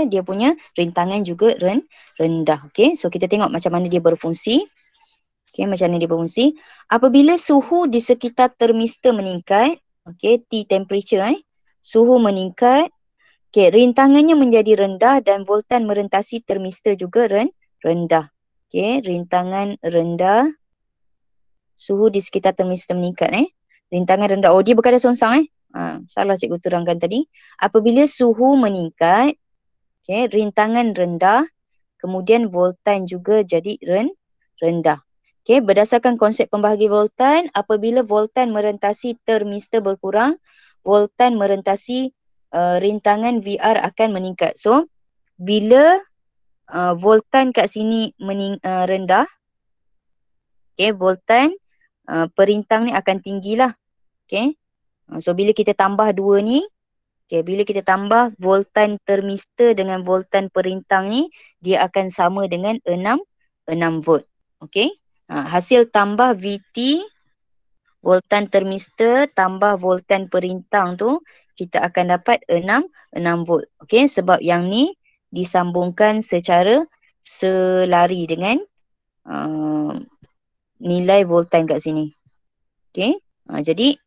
dia punya rintangan juga rendah. Okey, so kita tengok macam mana dia berfungsi. Okey, macam mana dia berfungsi. Apabila suhu di sekitar termistor meningkat, okey, T temperature suhu meningkat, okey, rintangannya menjadi rendah dan voltan merentasi termistor juga rendah. Okey, rintangan rendah, suhu di sekitar termistor meningkat rintangan rendah. Oh, dia berkadar songsang salah cikgu terangkan tadi. Apabila suhu meningkat, okay, rintangan rendah, kemudian voltan juga jadi rendah. Okay, berdasarkan konsep pembahagi voltan, apabila voltan merentasi termistor berkurang, voltan merentasi rintangan VR akan meningkat. So, bila voltan kat sini rendah, okay, voltan perintang ni akan tinggilah. Okay. So, bila kita tambah dua ni, okay, bila kita tambah voltan termistor dengan voltan perintang ni, dia akan sama dengan 6 volt. Okay. Hasil tambah VT, voltan termistor tambah voltan perintang tu, kita akan dapat 6 volt. Okay. Sebab yang ni disambungkan secara selari dengan nilai voltan kat sini. Okay. Jadi,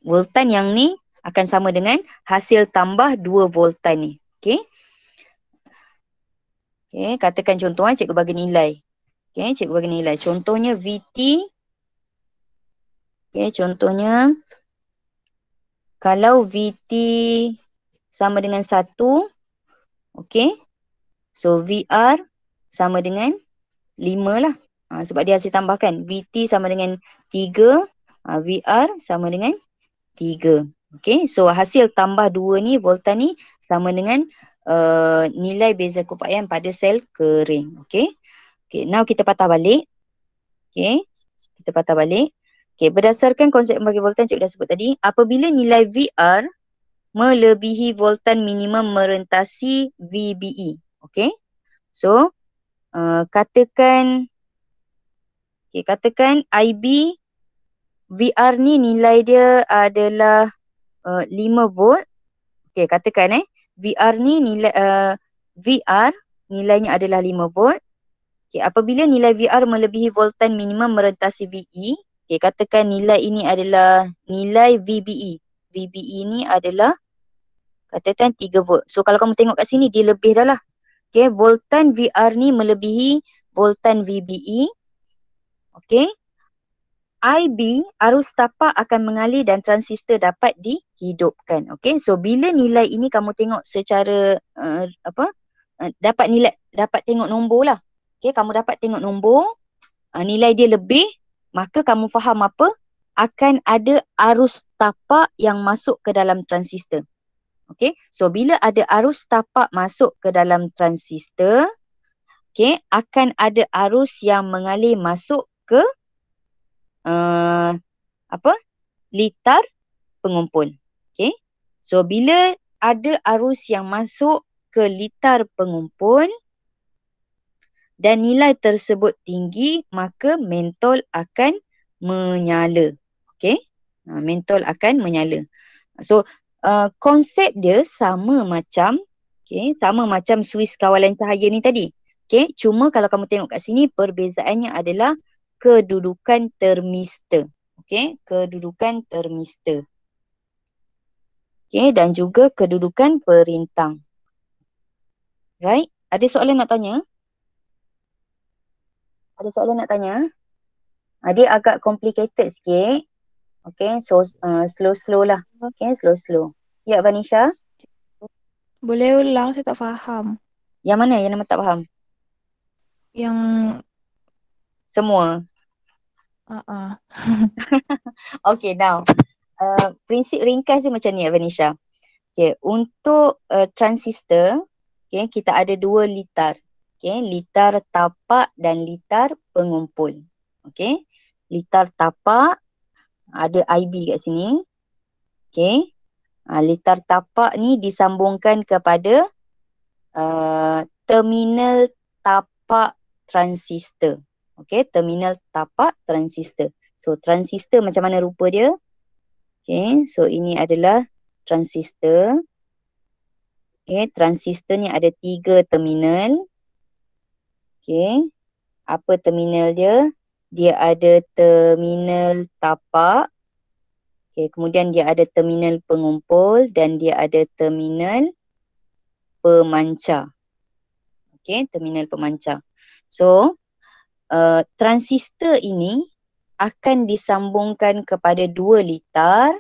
voltan yang ni akan sama dengan hasil tambah 2 voltan ni. Okey. Okey, katakan contoh cikgu bagi nilai. Okey, cikgu bagi nilai. Contohnya VT. Okey, contohnya kalau VT sama dengan 1, okey. So VR sama dengan 5 lah. Sebab dia hasil tambahkan. VT sama dengan 3, VR sama dengan 3. Okay, so hasil tambah 2 ni, voltan ni sama dengan nilai beza keupayaan pada sel kering. Okay, now kita patah balik. Okay, kita patah balik. Okay, berdasarkan konsep pembagi voltan cikgu dah sebut tadi, apabila nilai VR melebihi voltan minimum merentasi VBE. Okay, so katakan IB VR ni nilai dia adalah 5 volt. Okey, katakan VR ni nilai VR nilainya adalah 5 volt. Okey, apabila nilai VR melebihi voltan minimum merentasi VE, okey, katakan nilai ini adalah nilai VBE. VBE ni adalah katakan 3 volt. So kalau kamu tengok kat sini dia lebih dah lah. Okey, voltan VR ni melebihi voltan VBE. Okey. IB, arus tapak akan mengalir dan transistor dapat dihidupkan. Okay, so bila nilai ini kamu tengok secara dapat tengok nombor lah. Okay, kamu dapat tengok nombor, nilai dia lebih, maka kamu faham apa? Akan ada arus tapak yang masuk ke dalam transistor. Okay, so bila ada arus tapak masuk ke dalam transistor, okay, akan ada arus yang mengalir masuk ke litar pengumpul. Okay. So bila ada arus yang masuk ke litar pengumpul dan nilai tersebut tinggi, maka mentol akan menyala. Okay. Mentol akan menyala. So konsep dia sama macam suis kawalan cahaya ni tadi. Okay. Cuma kalau kamu tengok kat sini, perbezaannya adalah kedudukan termistor. Okey, kedudukan termistor. Okey, dan juga kedudukan perintang. Right? Ada soalan nak tanya? Ada soalan nak tanya? Dia agak complicated sikit. Okey, so slow-slow lah. Okey, slow-slow. Ya, Vanisha? Boleh ulang, saya tak faham. Yang mana yang nama tak faham? Yang semua. Okay, now. Prinsip ringkas dia macam ni, Vanisha. Okay, untuk transistor, okay, kita ada 2 litar. Okay, litar tapak dan litar pengumpul. Okay, litar tapak, ada IB kat sini. Okay, litar tapak ni disambungkan kepada terminal tapak transistor. Okay, terminal tapak transistor. So, transistor macam mana rupa dia? Okay, so ini adalah transistor. Okay, transistor ni ada 3 terminal. Okay, apa terminal dia? Dia ada terminal tapak. Okay, kemudian dia ada terminal pengumpul dan dia ada terminal pemancar. Okay, terminal pemancar. So, transistor ini akan disambungkan kepada 2 litar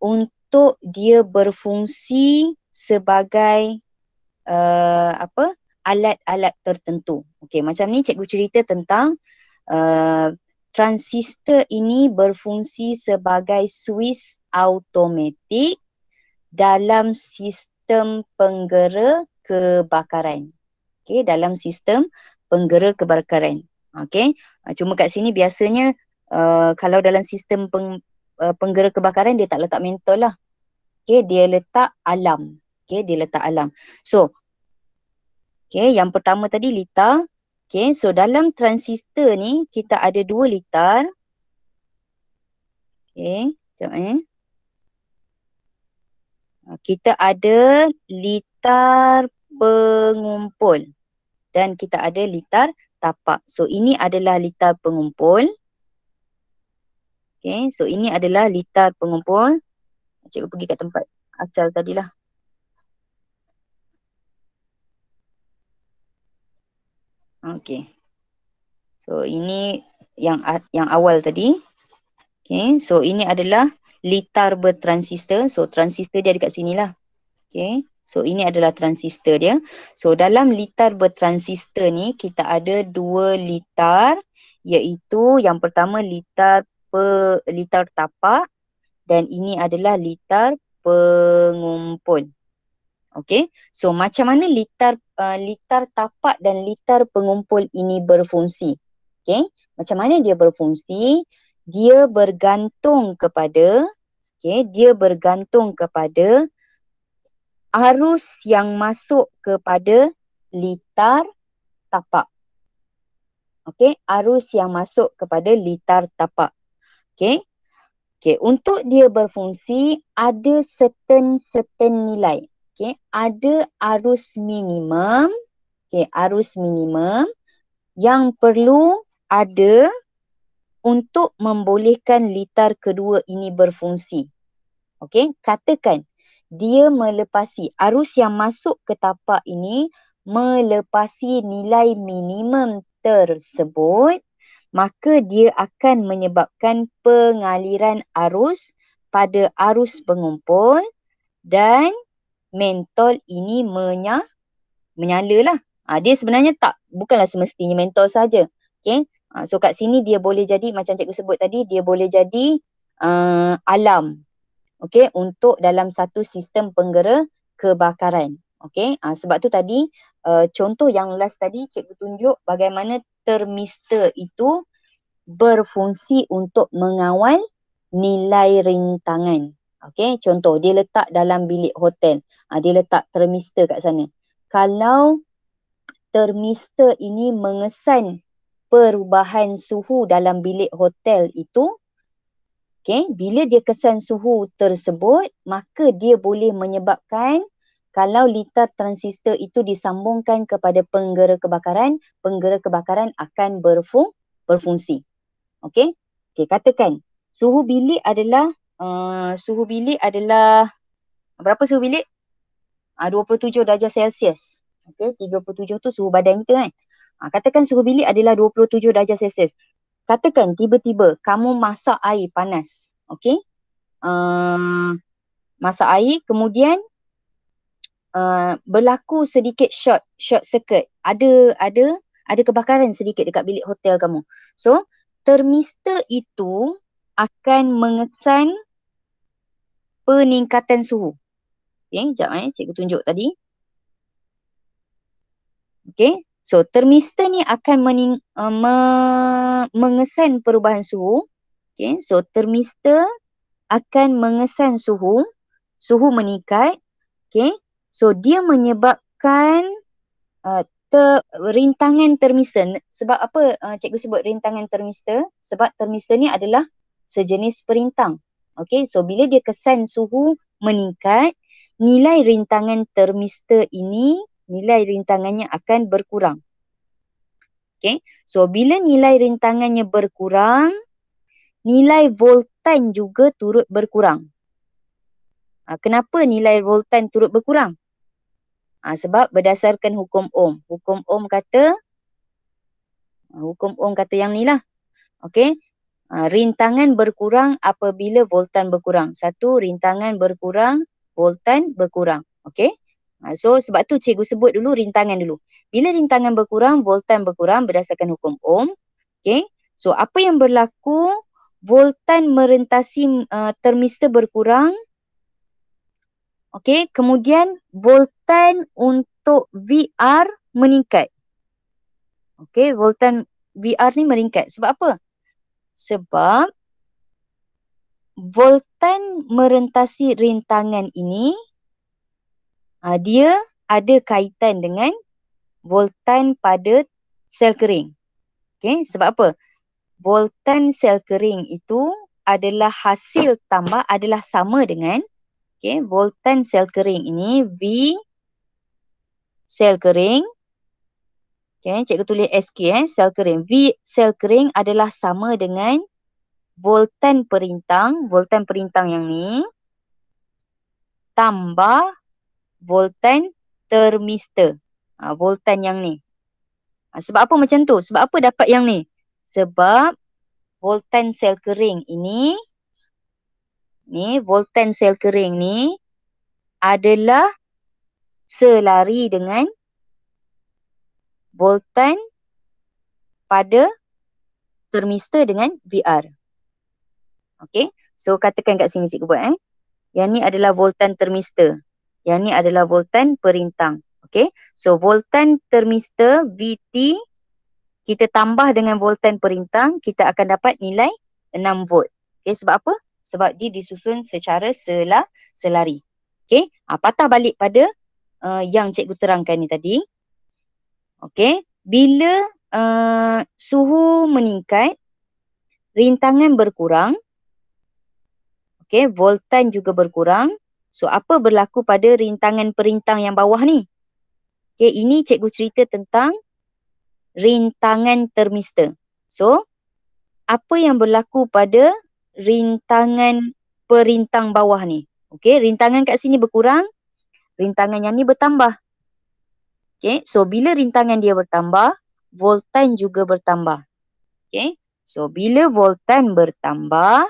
untuk dia berfungsi sebagai alat-alat tertentu. Okey, macam ni cikgu cerita tentang transistor ini berfungsi sebagai suis automatik dalam sistem penggera kebakaran. Okey, dalam sistem penggera kebakaran. Okey, cuma kat sini biasanya kalau dalam sistem penggera kebakaran dia tak letak mentol lah. Okey, dia letak alam. Okey, dia letak alam. So, okey, yang pertama tadi litar. Okey, so dalam transistor ni kita ada 2 litar. Okey, sekejap kita ada litar pengumpul dan kita ada litar tapak. So ini adalah litar pengumpul. Okay, so ini adalah litar pengumpul. Cikgu pergi kat tempat asal tadilah. Okay. So ini yang awal tadi. Okay, so ini adalah litar bertransistor. So transistor dia dekat sini lah. Okay, so ini adalah transistor dia. So dalam litar bertransistor ni kita ada 2 litar, iaitu yang pertama litar tapak dan ini adalah litar pengumpul. Okay, so macam mana litar tapak dan litar pengumpul ini berfungsi? Okay, macam mana dia berfungsi? Dia bergantung kepada arus yang masuk kepada litar tapak. Okey, arus yang masuk kepada litar tapak. Okey. Okey, untuk dia berfungsi ada certain nilai. Okey, ada arus minimum. Okey, arus minimum yang perlu ada untuk membolehkan litar kedua ini berfungsi. Okey, katakan dia melepasi arus yang masuk ke tapak ini melepasi nilai minimum tersebut, maka dia akan menyebabkan pengaliran arus pada arus pengumpul dan mentol ini menyala lah. Dia sebenarnya bukanlah semestinya mentol saja. Okay? So kat sini dia boleh jadi macam cikgu sebut tadi, dia boleh jadi alam. Okey, untuk dalam satu sistem penggera kebakaran. Okey, sebab tu tadi contoh yang last tadi cikgu tunjuk bagaimana termistor itu berfungsi untuk mengawal nilai rintangan. Okey, contoh dia letak dalam bilik hotel. Dia letak termistor kat sana. Kalau termistor ini mengesan perubahan suhu dalam bilik hotel itu, okay, bila dia kesan suhu tersebut, maka dia boleh menyebabkan kalau litar transistor itu disambungkan kepada penggera kebakaran akan berfungsi. Okay? Okay, katakan suhu bilik adalah berapa suhu bilik? 27 darjah Celsius. Okay, 37 tu suhu badan kita kan. Katakan suhu bilik adalah 27 darjah Celsius. Katakan tiba-tiba kamu masak air panas. Okey. Masak air kemudian berlaku sedikit short circuit. Ada kebakaran sedikit dekat bilik hotel kamu. So, termistor itu akan mengesan peningkatan suhu. Okey, sekejap cikgu tunjuk tadi. Okey. So, termistor ni akan mengesan perubahan suhu. Okay, so termistor akan mengesan suhu meningkat. Okay, so dia menyebabkan rintangan termistor. Sebab apa cikgu sebut rintangan termistor? Sebab termistor ni adalah sejenis perintang. Okay, so bila dia kesan suhu meningkat, nilai rintangan termister ini, nilai rintangannya akan berkurang. Okay. So, bila nilai rintangannya berkurang, nilai voltan juga turut berkurang. Kenapa nilai voltan turut berkurang? Sebab berdasarkan hukum Ohm. Hukum Ohm kata yang ni lah. Okay. Rintangan berkurang apabila voltan berkurang. Satu, rintangan berkurang, voltan berkurang. Okay. So, sebab tu cikgu sebut dulu rintangan dulu. Bila rintangan berkurang, voltan berkurang berdasarkan hukum Ohm. Okay. So, apa yang berlaku? Voltan merentasi termister berkurang. Okay. Kemudian, voltan untuk VR meningkat. Okay. Voltan VR ni meningkat. Sebab apa? Sebab voltan merentasi rintangan ini dia ada kaitan dengan voltan pada sel kering. Okay, sebab apa? Voltan sel kering itu adalah hasil tambah, adalah sama dengan voltan sel kering ini V sel kering. Okay, cikgu tulis SK sel kering. V sel kering adalah sama dengan voltan perintang yang ni tambah voltan termister. Voltan yang ni. Sebab apa macam tu? Sebab apa dapat yang ni? Sebab voltan sel kering ini, voltan sel kering ni adalah selari dengan voltan pada termister dengan VR. Okay. So, katakan kat sini cikgu buat. Yang ni adalah voltan termister. Yang ni adalah voltan perintang. Okay. So, voltan termister VT kita tambah dengan voltan perintang, kita akan dapat nilai 6 volt. Okay. Sebab apa? Sebab dia disusun secara selari. Okay. Patah balik pada yang cikgu terangkan ni tadi. Okay. Bila suhu meningkat, rintangan berkurang. Okay. Voltan juga berkurang. So, apa berlaku pada rintangan perintang yang bawah ni? Okay. Ini cikgu cerita tentang rintangan termister. So, apa yang berlaku pada rintangan perintang bawah ni? Okay. Rintangan kat sini berkurang. Rintangan yang ni bertambah. Okay. So, bila rintangan dia bertambah, voltan juga bertambah. Okay. So, bila voltan bertambah,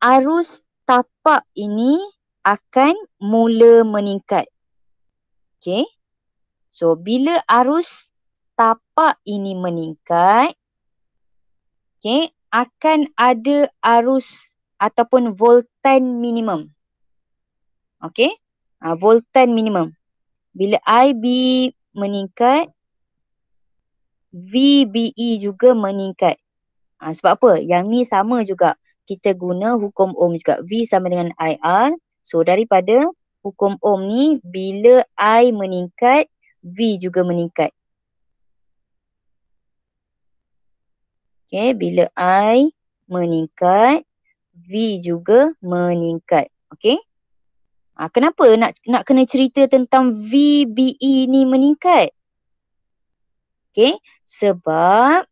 arus tapak ini akan mula meningkat. Okay. So, bila arus tapak ini meningkat, okay, akan ada arus ataupun voltan minimum. Okay. Voltan minimum. Bila IB meningkat, VBE juga meningkat. Sebab apa? Yang ni sama juga. Kita guna hukum Ohm juga. V sama dengan IR. So, daripada hukum Ohm ni, bila I meningkat, V juga meningkat. Okay, bila I meningkat, V juga meningkat. Okay. Kenapa nak kena cerita tentang VBE ni meningkat? Okay, sebab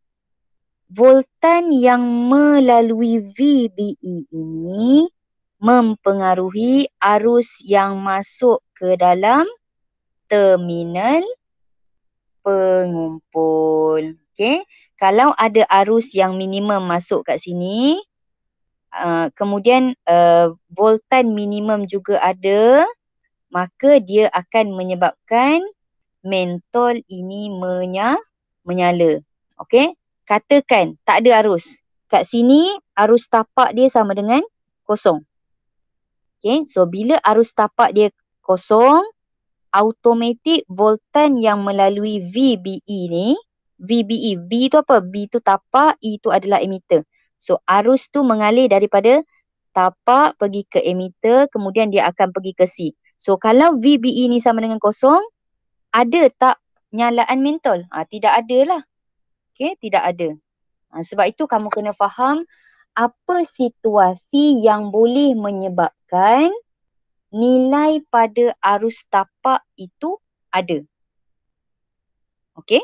voltan yang melalui VBE ini mempengaruhi arus yang masuk ke dalam terminal pengumpul. Okay. Kalau ada arus yang minimum masuk kat sini, kemudian voltan minimum juga ada, maka dia akan menyebabkan mentol ini menyala. Okay. Katakan tak ada arus. Kat sini arus tapak dia sama dengan kosong. Okay. So, bila arus tapak dia kosong, automatik voltan yang melalui VBE ni, VBE, V tu apa? B tu tapak, E tu adalah emitter. So, arus tu mengalir daripada tapak pergi ke emitter, kemudian dia akan pergi ke C. So, kalau VBE ni sama dengan kosong, ada tak nyalaan mentol? Tidak ada lah. Okay, tidak ada. Sebab itu kamu kena faham apa situasi yang boleh menyebabkan nilai pada arus tapak itu ada. Okey?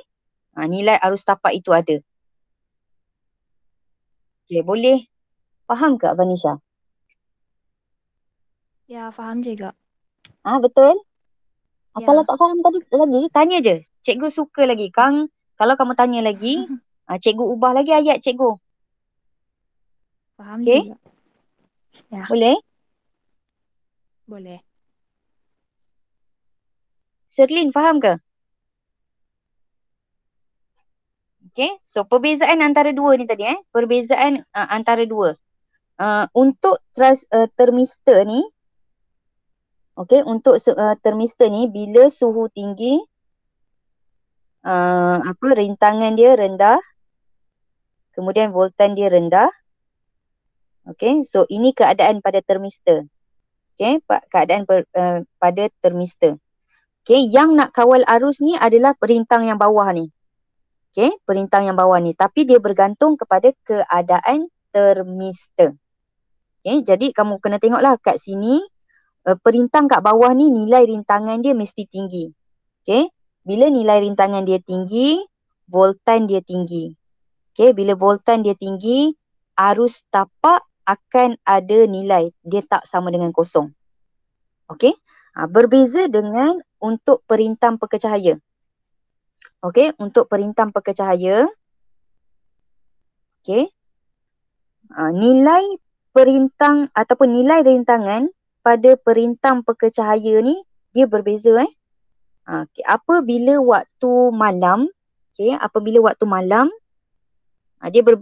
Nilai arus tapak itu ada. Okey, boleh faham ke Vanisha? Ya, faham juga. Betul? Kalau Ya, tak faham tadi lagi, tanya je. Cikgu suka lagi. Kalau kamu tanya lagi, cikgu ubah lagi ayat cikgu. paham Okey? juga. Ya, Boleh? boleh. Serlin faham ke? Okey, so perbezaan antara dua ni tadi perbezaan antara dua. Untuk termistor ni, okey, untuk termistor ni bila suhu tinggi rintangan dia rendah, kemudian voltan dia rendah. Okey, so ini keadaan pada termistor. Okey, keadaan pada termistor. Okey, yang nak kawal arus ni adalah perintang yang bawah ni. Okey, perintang yang bawah ni. Tapi dia bergantung kepada keadaan termistor. Okey, jadi kamu kena tengoklah kat sini, perintang kat bawah ni nilai rintangan dia mesti tinggi. Okey, bila nilai rintangan dia tinggi, voltan dia tinggi. Okey, bila voltan dia tinggi, arus tapak akan ada nilai. Dia tak sama dengan kosong. Okey, berbeza dengan untuk perintang pekecahaya. Okey, untuk perintang pekecahaya, okey, nilai perintang ataupun nilai rintangan pada perintang pekecahaya ni dia berbeza. Okay. Apabila waktu malam, dia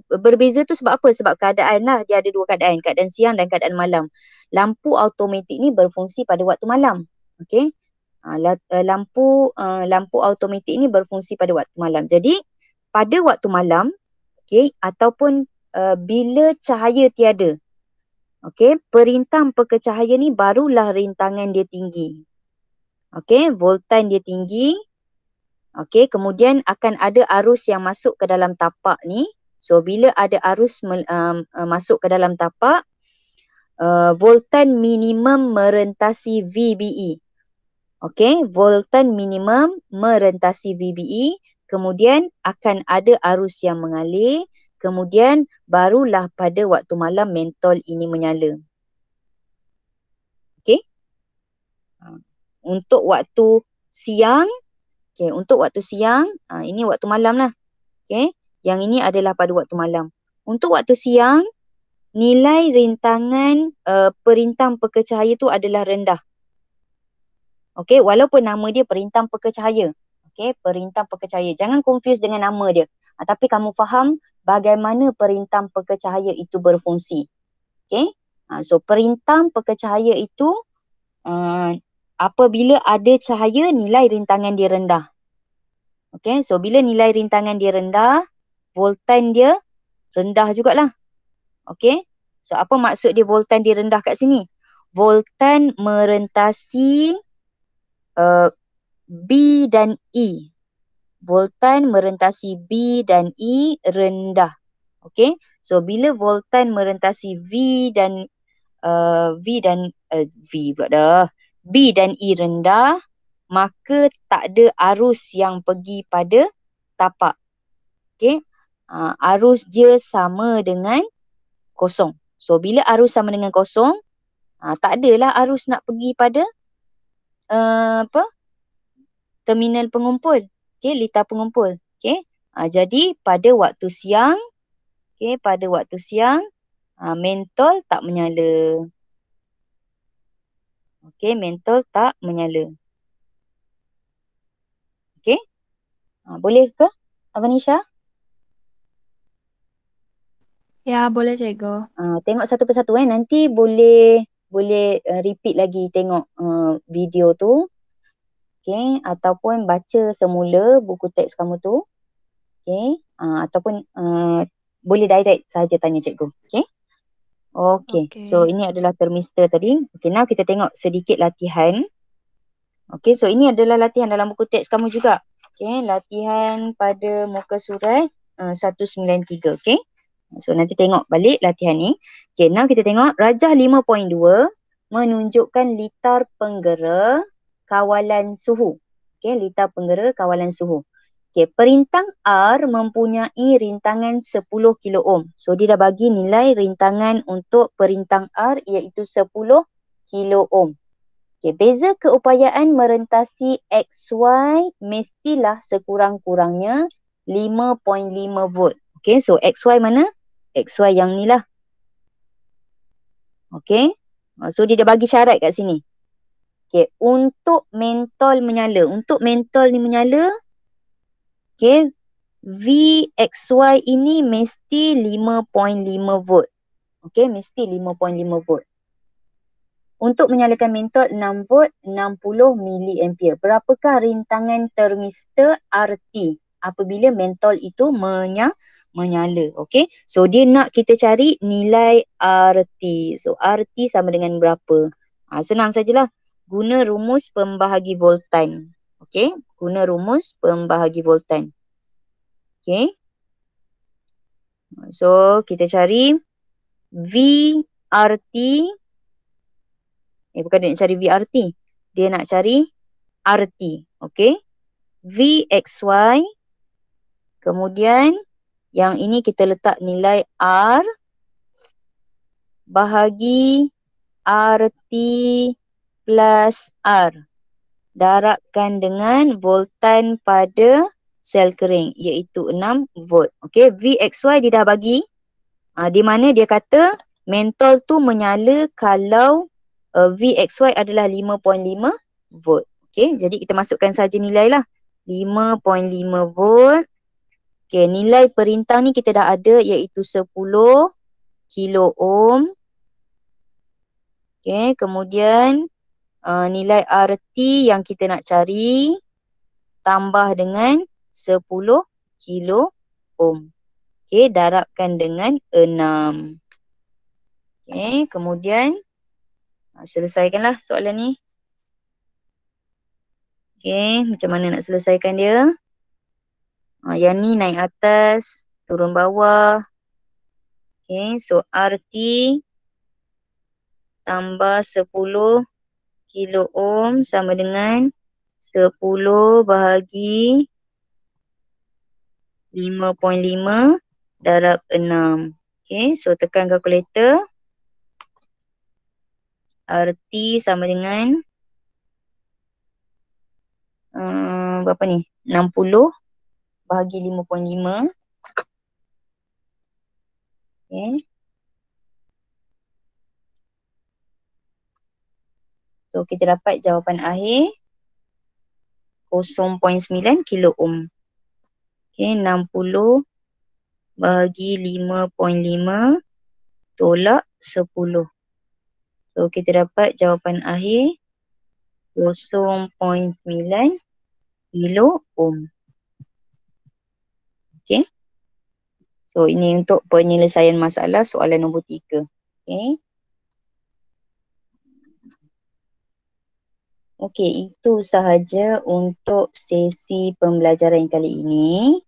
berbeza tu sebab apa? Sebab keadaan lah. Dia ada dua keadaan, keadaan siang dan keadaan malam. Lampu automatik ni berfungsi pada waktu malam. Okey. Lampu automatik ni berfungsi pada waktu malam. Jadi pada waktu malam, okey, ataupun bila cahaya tiada, okey, perintang pekecahaya ni barulah rintangan dia tinggi. Okey, voltan dia tinggi. Okey, kemudian akan ada arus yang masuk ke dalam tapak ni. So bila ada arus masuk ke dalam tapak, voltan minimum merentasi VBE. Okey, voltan minimum merentasi VBE, kemudian akan ada arus yang mengalir, kemudian barulah pada waktu malam mentol ini menyala. Okey. Untuk waktu siang, ini waktu malam lah. Okey, yang ini adalah pada waktu malam. Untuk waktu siang, nilai rintangan perintang pekecahaya tu adalah rendah. Okey, walaupun nama dia perintang pekecahaya. Okey, perintang pekecahaya. Jangan confuse dengan nama dia. Tapi kamu faham bagaimana perintang pekecahaya itu berfungsi. Okey, so perintang pekecahaya itu apabila ada cahaya, nilai rintangan dia rendah. Okey, so bila nilai rintangan dia rendah, voltan dia rendah jugalah. Okey, so apa maksud dia voltan dia rendah kat sini? Voltan merentasi B dan E. Voltan merentasi B dan E rendah. Okey, so bila voltan merentasi B dan E rendah, maka tak ada arus yang pergi pada tapak. Okey, arus dia sama dengan kosong. So bila arus sama dengan kosong, tak adalah arus nak pergi pada terminal pengumpul. Okey, litar pengumpul. Okey, jadi pada waktu siang, mentol tak menyala. Okey, mentol tak menyala. Okey, boleh ke Avanisha? Ya, boleh cikgu. Tengok satu persatu nanti boleh repeat lagi tengok video tu. Okey, ataupun baca semula buku teks kamu tu. Okey, ataupun boleh direct saja tanya cikgu. Okey. Okey, so ini adalah termistor tadi. Okey, now kita tengok sedikit latihan. Okey, so ini adalah latihan dalam buku teks kamu juga. Okey, latihan pada muka surat 193. Okey. So nanti tengok balik latihan ni. Okey, now kita tengok rajah 5.2 menunjukkan litar penggera kawalan suhu. Okey, litar penggera kawalan suhu. Okey, perintang R mempunyai rintangan 10 kilo ohm. So dia dah bagi nilai rintangan untuk perintang R iaitu 10 kilo ohm. Okey, beza keupayaan merentasi XY mestilah sekurang-kurangnya 5.5 volt. Okey, so XY mana? XY yang ni lah. Okey. So dia dah bagi syarat kat sini. Okey, untuk mentol menyala. Untuk mentol ni menyala, okey, VXY ini mesti 5.5 volt. Okey, mesti 5.5 volt. Untuk menyalakan mentol 6 volt 60 miliampere. Berapakah rintangan termistor RT apabila mentol itu menyala? Okey. So dia nak kita cari nilai RT. So RT sama dengan berapa? Senang sajalah. Guna rumus pembahagi voltan. Okey. Guna rumus pembahagi voltan. Okey. So kita cari VRT. Bukan dia nak cari VRT. Dia nak cari RT. Okey. VXY. Kemudian yang ini kita letak nilai R bahagi RT plus R. Darabkan dengan voltan pada sel kering iaitu 6 volt. Okey, VXY dia dah bagi. Di mana dia kata mentol tu menyala kalau VXY adalah 5.5 volt. Okey, jadi kita masukkan saja nilai lah. 5.5 volt. Okey, nilai perintang ni kita dah ada iaitu 10 kilo ohm. Okey, kemudian nilai RT yang kita nak cari tambah dengan 10 kilo ohm. Okey, darabkan dengan 6. Okey, kemudian selesaikanlah soalan ni. Okey, macam mana nak selesaikan dia? Yang ni naik atas, turun bawah. Okey, so RT tambah 10 kilo ohm sama dengan 10 bahagi 5.5 darab 6. Okey, so tekan kalkulator. RT sama dengan berapa ni? 60 bahagi 5.5. Okay. So kita dapat jawapan akhir 0.9 kilo ohm. Okay, 60 bahagi 5.5 tolak 10. So kita dapat jawapan akhir 0.9 kilo ohm. Okay. So ini untuk penyelesaian masalah soalan nombor 3. Okay. Okey, itu sahaja untuk sesi pembelajaran kali ini.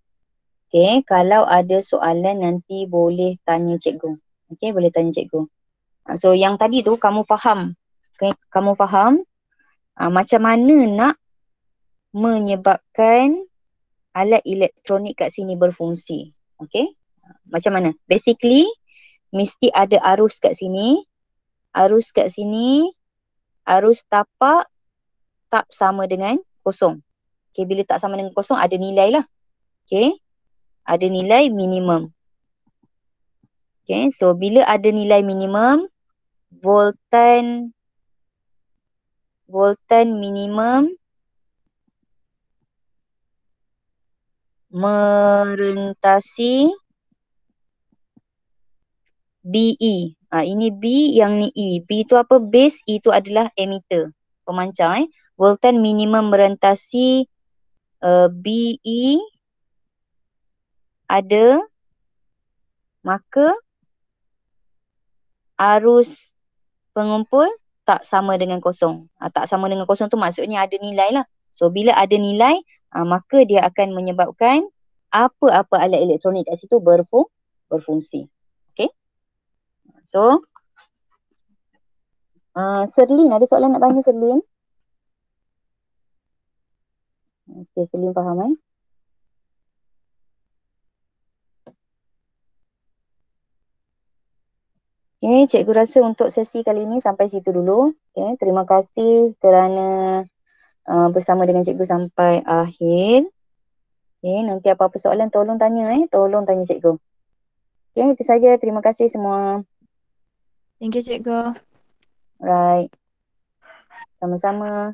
Okey, kalau ada soalan nanti boleh tanya cikgu. Okey, boleh tanya cikgu. So yang tadi tu kamu faham. Okay, kamu faham macam mana nak menyebabkan alat elektronik kat sini berfungsi. Okey, macam mana? Basically, mesti ada arus kat sini. Arus kat sini, arus tapak tak sama dengan kosong. Okay, bila tak sama dengan kosong ada nilai lah. Okay, ada nilai minimum. Okay, so bila ada nilai minimum, voltan minimum merentasi BE. Ini B, yang ni E. B itu apa? Base, E itu adalah emitter, pemancar. Voltan minimum merentasi BE ada, maka arus pengumpul tak sama dengan kosong. Tak sama dengan kosong tu maksudnya ada nilai lah. So bila ada nilai, maka dia akan menyebabkan apa-apa alat elektronik kat situ berfungsi. Okay. So Serlin, ada soalan nak tanya Serlin? Okey, Serlin faham eh? Okay, cikgu rasa untuk sesi kali ini sampai situ dulu. Okay, terima kasih kerana bersama dengan cikgu sampai akhir. Okay, nanti apa-apa soalan tolong tanya tolong tanya cikgu. Okay, itu saja. Terima kasih semua. Thank you, cikgu. Alright, sama-sama.